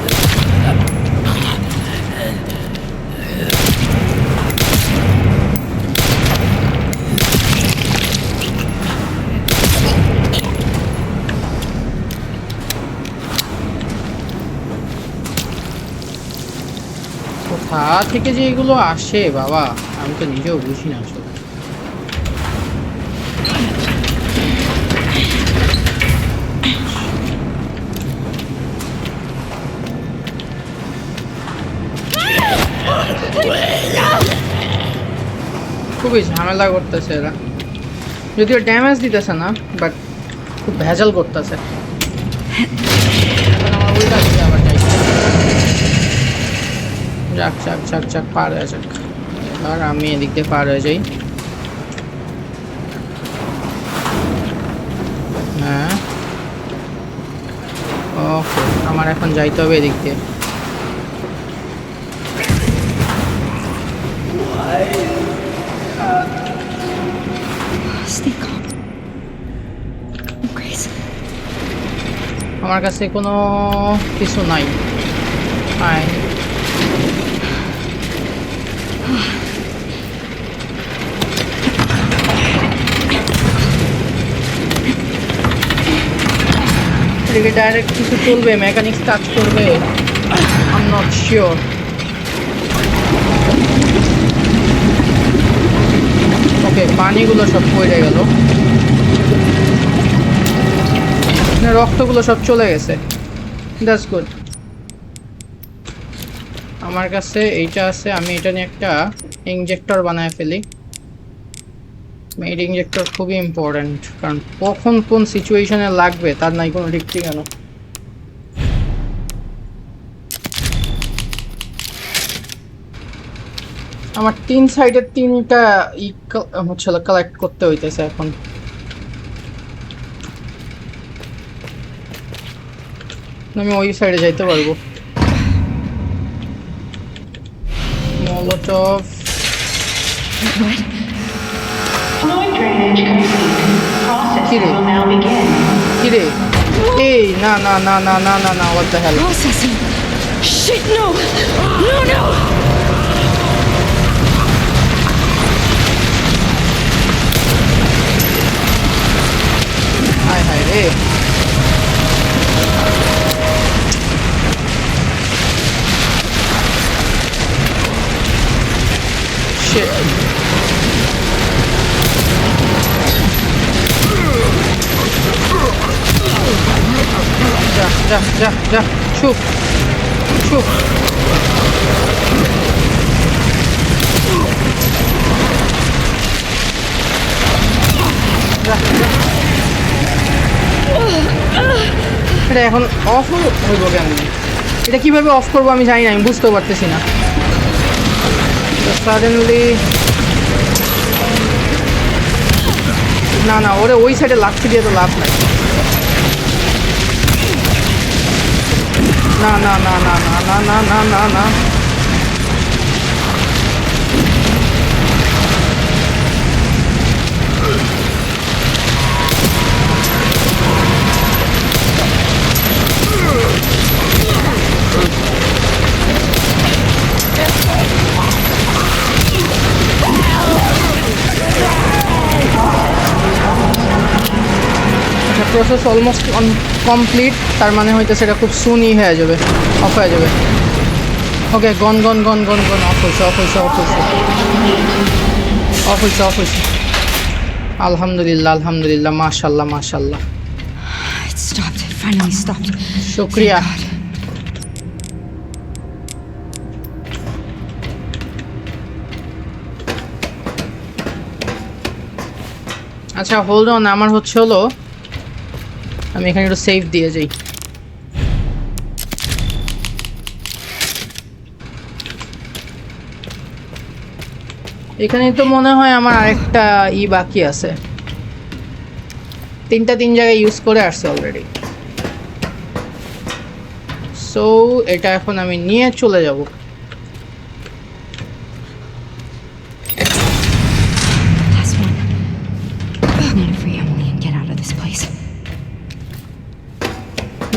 কোথা থেকে যে এগুলো আসে বাবা, আমি তো নিজেও বুঝি না আসলে। খুবই ঝামেলা করতেছে এরা, যদিও ড্যামেজ দিতেছে না, বাট খুব ভেজাল করতেছে। আমার উল্টা দিকে আবার যাইতে হবে। যাক যাক যাক যাক, পার হয়ে যাক। এবার আমি এদিক দিয়ে পার হয়ে যাই। হ্যাঁ, ওকে, আমার এখন যাইতে হবে এদিক দিয়ে। Stay calm. Grace. আমার কাছে কোনো কিছু নাই। হাই, এদিকে ডাইরেক্ট কিছু চলবে? মেকানিক্স কাজ করবে? I am not sure. Okay, পানিগুলো সব পড়ে গেল, রক্তগুলো সব চলে গেছে। That's good. আমার কাছে এইটা আছে, আমি এটা নিয়ে একটা ইনজেক্টর বানায় ফেলি। মেড ইনজেক্টর খুবই ইম্পর্টেন্ট, কারণ কখন কোন সিচুয়েশনে লাগবে তার নাই কোনো ঠিক ঠিকানা। আমার তিন সাইডের তিনটা হচ্ছে কালেক্ট করতে হইতেছে এখন। আমি ওই সাইডে যাইতে পারবো। Molotov. What? Fluid drainage complete. Processing will now begin. কিরে, What? এই না না না না না না না, what the hell? Processing. Shit, no! No, no! হায় হায় রে। Shit. যা যা যা যা, ছুপ ছুপ। যা, যা। এটা এখন অফ হইব কেন? এটা কিভাবে অফ করবো আমি জানি না, আমি বুঝতেও পারতেছি না। সাডেনলি না না, ওরে ওই সাইডে লাথি দিয়ে তো লাভ নাই। না না না না না না না না না না, প্রসেস অলমোস্ট কমপ্লিট। তার মানে হইতেছে এটা খুব সুনই হয়ে যাবে, অফ হয়ে যাবে। ওকে, গন গন গন গন গন, অফ হয়েছে অফ হয়েছে অফ হয়েছে অফ হয়েছে অফ হয়েছে। আলহামদুলিল্লাহ আলহামদুলিল্লাহ, মাশাল্লাহ মাশাল্লাহ। It stopped. It finally stopped. শুক্রিয়া। Thank God. আচ্ছা হোল্ড অন, আমার হচ্ছে হলো আমি এখানে একটু সেভ দিয়ে যাই। এখানে তো মনে হয় আমার আরেকটা বাকি আছে। তিন জায়গায় ইউজ করে আসছে অলরেডি। সো এটা এখন আমি নিয়ে চলে যাব। Last one. I need to free Emily and get out of this place.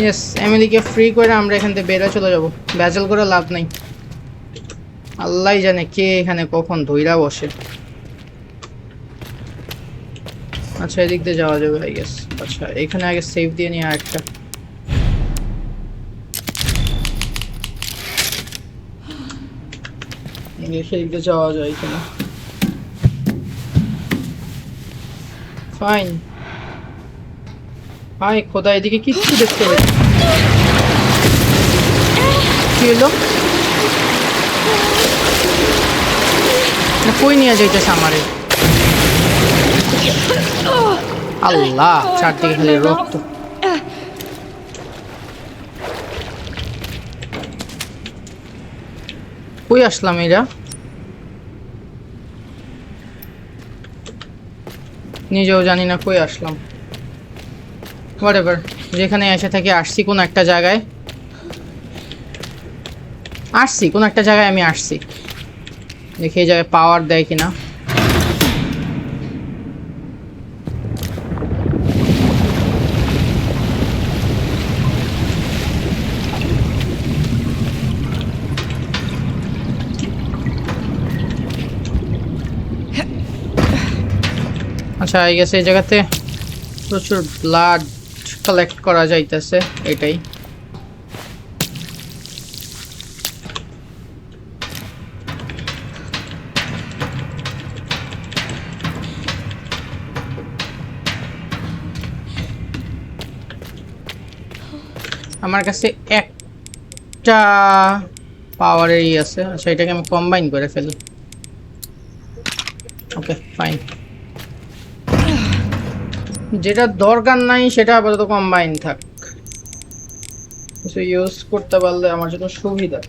Yes, এমিলিকে ফ্রি করে আমরা এখান থেকে বেরো চলে যাব। ব্যাজেল করে লাভ নাই, আল্লাহ জানে কে এখানে কখন ধইরা বসে। আচ্ছা এদিক দিয়ে যাওয়া যাবে আই গেস। আচ্ছা এখানে আগে সেভ দিয়ে নিয়ে আরেকটা। সেদিক দিয়ে যাওয়া যায় এখানে। ফাইন। হাই খোদা, এদিকে কিচ্ছু দেখতে পাই। কি হলো? কই নিয়ে যাইতেছে আমারে? আল্লাহ, চারদিকে খালি রক্ত। কই আসলাম এরা? নিজেও জানি না কই আসলাম। হোয়াটএভার, যেখানে এসে থেকে আসছি কোন একটা জায়গায়, আমি আসছি। দেখি এই জায়গায় পাওয়ার দেয় কিনা। আচ্ছা আই গেছে এই জায়গাতে প্রচুর ব্লাড কালেক্ট করা যাইতেছে, এটাই। আমার কাছে একটা পাওয়ারেরই আছে। আচ্ছা এটাকে আমি কম্বাইন করে ফেলি। ওকে ফাইন, যেটা দরকার নাই সেটা আপাতত কম্বাইন থাক। কিছু ইউজ করতে পারলে আমার জন্য সুবিধা।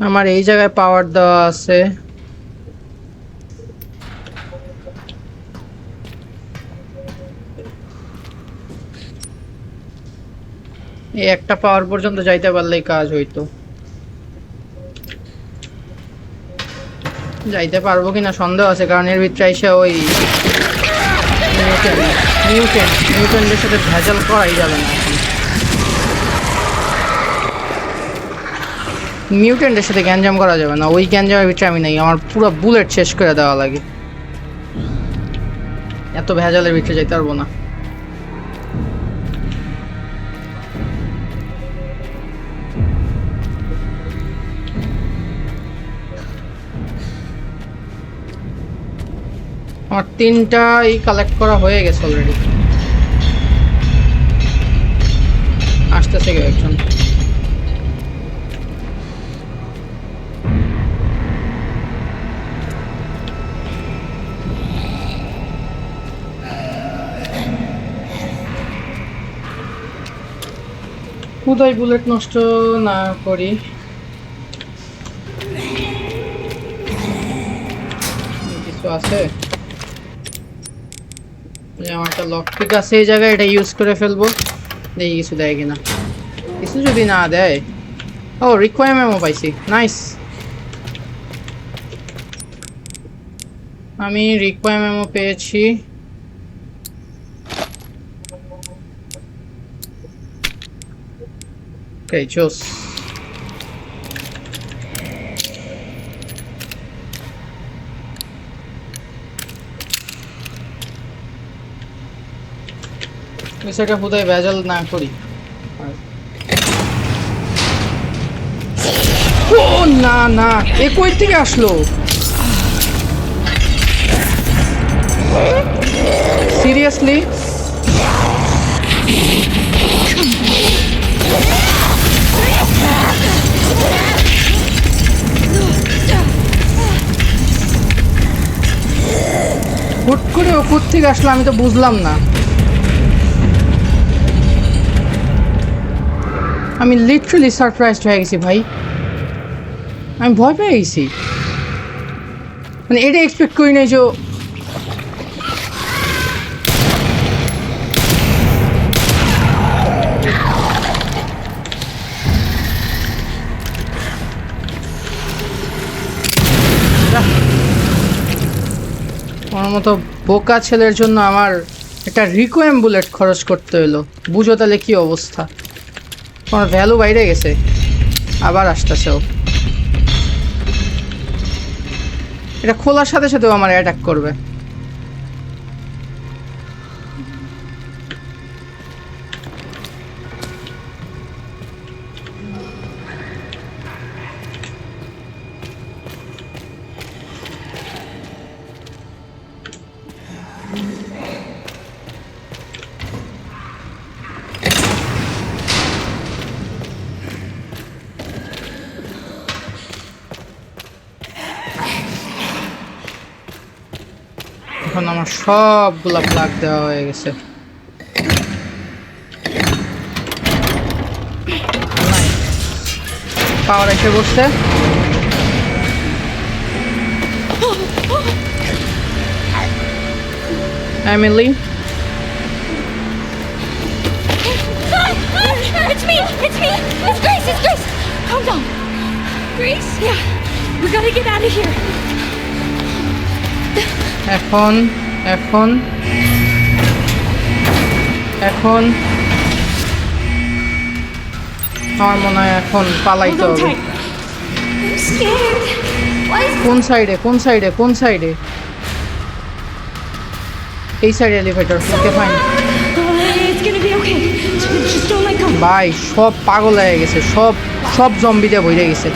আমার এই জায়গায় পাওয়ার দেওয়া আছে। এই একটা পাওয়ার পর্যন্ত যাইতে পারলেই কাজ হইতো। যাইতে পারবো কিনা সন্দেহ আছে, কারণ এর ভিতরে এসে ওই মিউটেন্টের সাথে ভেজাল করাই যাবে না। মিউটেন্টের সাথে গ্যাঞ্জাম করা যাবে না, ওই গ্যাঞ্জামের ভিতরে আমি নাই। আমার পুরো বুলেট শেষ করে দেওয়া লাগে, এত ভেজালের ভিতরে যাইতে পারবো না। আমার 3টাই কালেক্ট করা হয়ে গেছে অলরেডি। আসতেছে কেউ একজন। কোথায় বুলেট নষ্ট না করি। কিছু আছে, আমার একটা লক পিক আছে এই জায়গায়, এটা ইউজ করে ফেলবো। দেখি কিছু দেয় কিনা। কিছু যদি না দেয়, ও রিকোয়ার মেমো পাইছি, নাইস। আমি রিকোয়ার মেমো পেয়েছি। Okay, চোস। বিষয়টা হুদায় ভেজাল না করি। ও না না, এ কই থেকে আসলো? সিরিয়াসলি? হুট করে ও কোথা থেকে আসলো আমি তো বুঝলাম না। আমি লিটারালি সারপ্রাইজড হয়ে গেছি ভাই, আমি ভয় পেয়ে গেছি। মানে এটা এক্সপেক্ট করি নাই যে আমার মতো বোকা ছেলের জন্য আমার একটা রিকোয়েম বুলেট খরচ করতে হলো। বুঝো তাহলে কি অবস্থা, আমার ভ্যালু বাইরে গেছে। আবার আসতেছেও, এটা খোলার সাথে সাথেও আমার অ্যাটাক করবে। এখন আমার সবগুলা প্লাগ দেওয়া হয়ে গেছে। পাওয়ার এসে বসছে। Emily, It's me! It's me! It's Grace! It's Grace! Calm down. Grace? Yeah. We gotta get out of here. এখন এখন এখন আমার মনে হয় এখন পালাইতে Hold on হবে। tight. I'm scared. Why is কোন সাইডে কোন সাইডে কোন সাইডে? এই সাইডে elevator. Okay fine. It's gonna be okay. Just don't let go. ভাই সব পাগল হয়ে গেছে, সব সব জম্বি দিয়ে ভরে গেছে।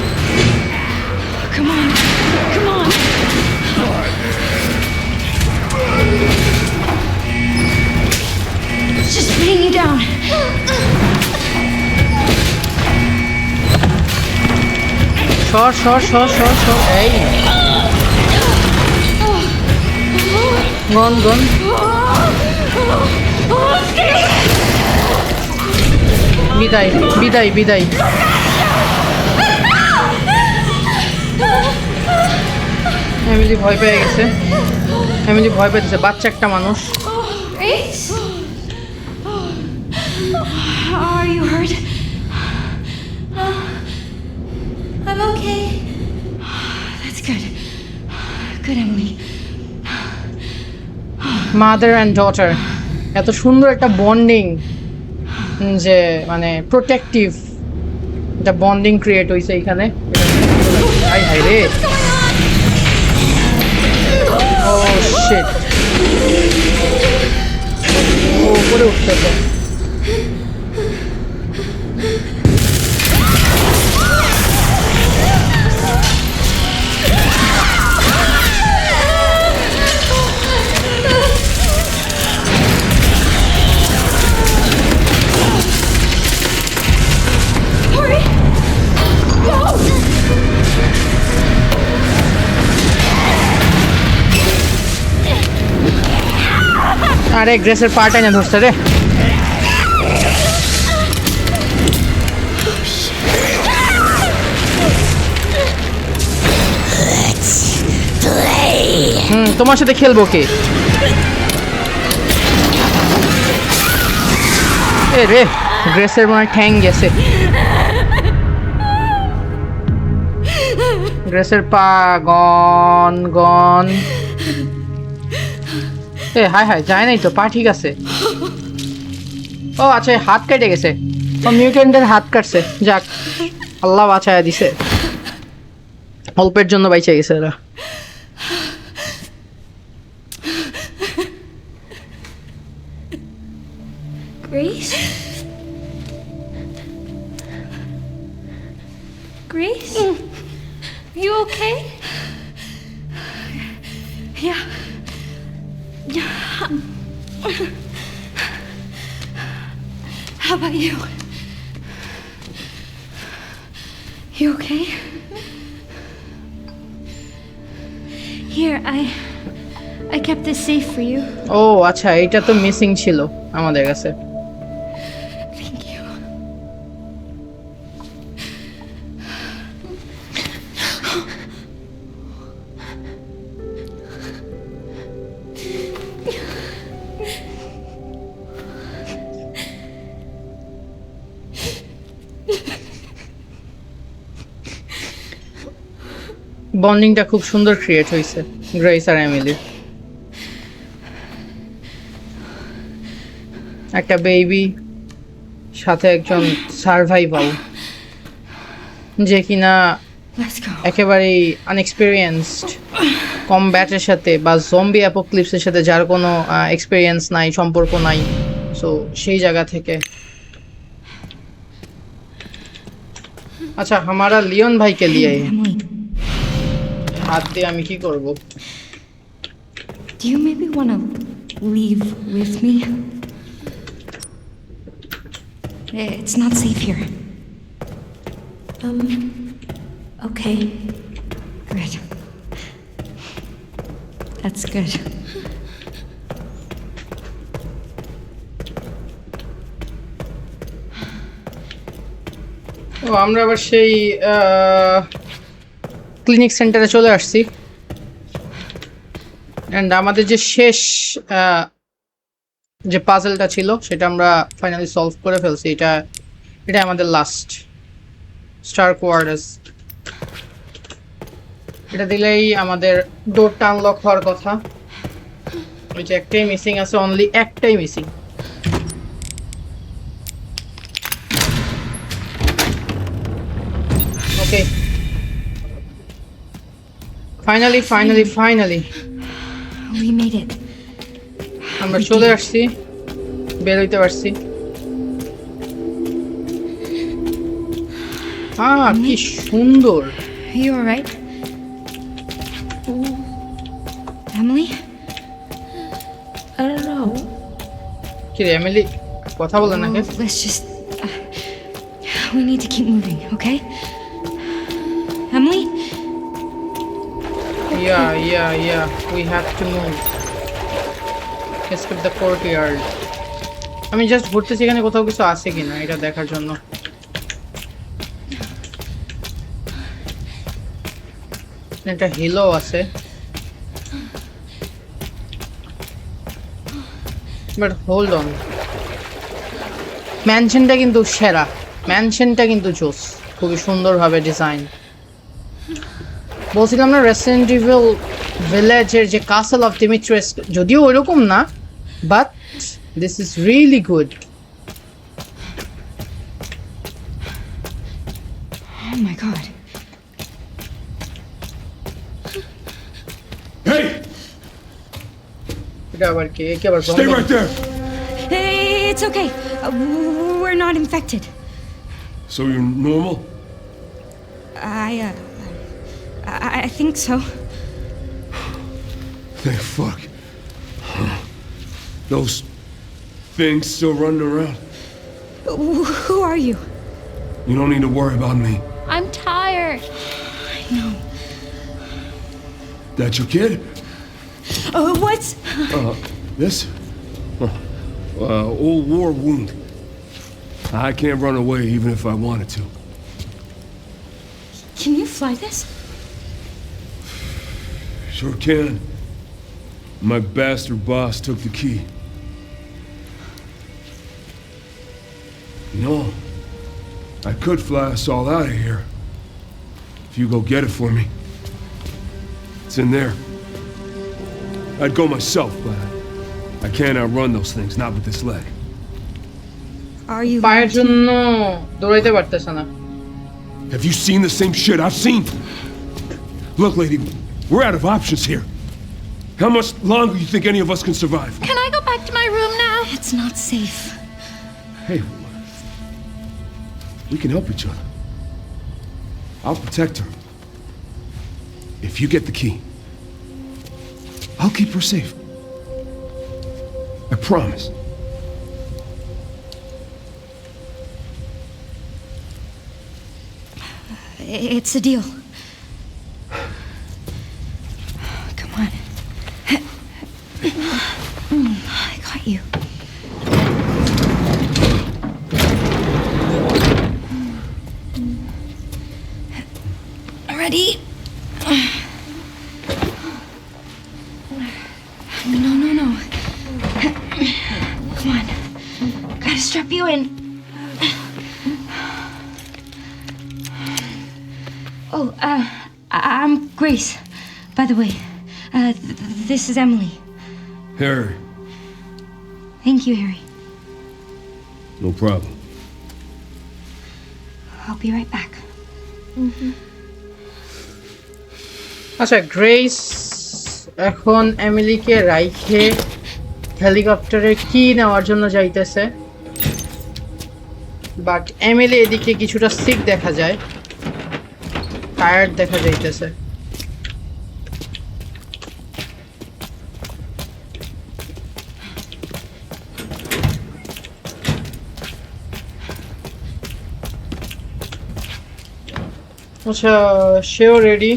Come on. Come on. It's just bringing you down. সর সর সর সর সর। এই গন গন। বিদায় বিদায় বিদায়। এমিলি ভয় পেয়ে গেছে, এমিলি ভয় পেয়েছে, বাচ্চা একটা মানুষ। Grace? Are you hurt? No. I'm okay. That's good. Good, Emily. Mother and daughter, এত সুন্দর একটা বন্ডিং, যে মানে প্রোটেক্টিভ একটা বন্ডিং ক্রিয়েট হয়েছে এখানে। হাই হাই রে, ও শিট, ও উপরে উঠতেছে। Hurry! Go! আরে গ্রেসের পাটা না ধরছে রে। তোমার সাথে খেলবো কে? এ রে, গ্রেসের মনে হয় ঠ্যাং গেছে। গ্রেসের পা গন গন। এ হাই হাই, যায় নাই তো, পা ঠিক আছে। ও আচ্ছা, হাত কেটে গেছে, ও মিউটেন্টের হাত কাটছে। যাক, আল্লাহ বাঁচায়া দিছে, অল্পের জন্য বাইচে গেছে এরা। Grace? Grace? You okay? Yeah. How about you? You okay? Here, I kept this safe for you. ও আচ্ছা, এটা তো মিসিং ছিল আমাদের কাছে। Thank you. বন্ডিংটা খুব সুন্দর ক্রিয়েট হয়েছে গ্রেস আর এমিলির। একটা বেবি, সাথে একজন সার্ভাইভাল, যে কিনা Let's go. একেবারেই আনএক্সপিরিয়েন্সড কমব্যাটের সাথে বা জম্বি অ্যাপোক্লিপসের সাথে, যার কোনো এক্সপিরিয়েন্স নাই, সম্পর্ক নাই। সো সেই জায়গা থেকে আচ্ছা, হামারা লিওন ভাইকে লিয়ে Emily, হাত দিয়ে আমি কি করব? do you maybe want to leave with me? It's not safe here. Okay. Good. That's good. ও আমরা আবার সেই ক্লিনিক সেন্টারে চলে আসছি, অ্যান্ড আমাদের যে শেষ যে পাজলটা ছিল সেটা আমরা ফাইনালি সলভ করে ফেলছি। এটা আমাদের লাস্ট স্টার কোয়ার্টার্স। এটা দিলেই আমাদের ডোরটা আনলক হওয়ার কথা। ওই যে একটাই মিসিং আছে, অনলি একটাই missing. Okay, finally We made it. আমরা চলে আসছি, বের হইতে পারছি। কি সুন্দর। Are you alright? Emily? I don't know. কি রে এমিলি, কথা বলে না? Let's just. We need to keep moving, okay? Emily? Yeah. We have to move. Escape the courtyard. আমি জাস্ট ঘুরতেছি এখানে কোথাও কিছু আছে কিনা এটা দেখার জন্য। একটা হিলও আছে। বাট হোল্ড অন, ম্যানশনটা কিন্তু সেরা, ম্যানশনটা কিন্তু জোস, খুবই সুন্দরভাবে ডিজাইন। বলছিলাম না রেসিডেন্ট ইভিল ভিলেজের যে কাসল অফ ডিমিট্রিয়াস যদিও ওইরকম না, but this is really good. Oh my god. Hey! এটা আবার কি, একে আবার Stay right there! Hey, it's okay. We're not infected. So you're normal? I think so. Thank fuck. Those things still running around? Who are you? You don't need to worry about me. I'm tired. I know. That your kid? What's... This? Old war wound. I can't run away even if I wanted to. Can you fly this? Sure can. My bastard boss took the key. You know, I could fly us all out of here. If you go get it for me. It's in there. I'd go myself, but I can't outrun those things, not with this leg. Are you... পায়ের জন্য দৌড়াইতে পারতেছে না। Have you seen the same shit I've seen? Look, lady, we're out of options here. How much longer do you think any of us can survive? Can I go back to my room now? It's not safe. Hey, we can help each other. I'll protect her. If you get the key, I'll keep her safe. I promise. It's a deal. Come on. I got you. Ready? No. Come on. Gotta strap you in. Oh, I'm Grace, by the way. This is Emily. Harry, Thank you, Harry. no problem. I'll be right back. আচ্ছা, গ্রেস এখন এমিলিকে রাইখে হেলিকপ্টারে কি নেওয়ার জন্য যাইতেছে, বাট এমিলি এদিকে কিছুটা সিক দেখা যায়, টায়ার্ড দেখা যাইতেছে। আচ্ছা, সেও রেডি,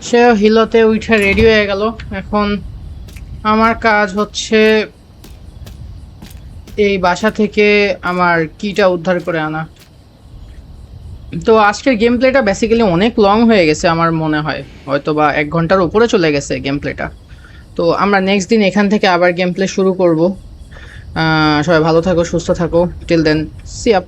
সেও হিলোতে উঠে রেডি হয়ে গেল। এখন আমার কাজ হচ্ছে এই বাসা থেকে আমার কিটা উদ্ধার করে আনা। তো আজকের গেম প্লেটা বেসিক্যালি অনেক লং হয়ে গেছে আমার মনে হয়, হয়তো বা 1 ঘন্টার উপরে চলে গেছে গেম প্লেটা। তো আমরা নেক্সট দিন এখান থেকে আবার গেম প্লে শুরু করব। সবাই ভালো থাকো, সুস্থ থাকো, টিল দেন সি আপ।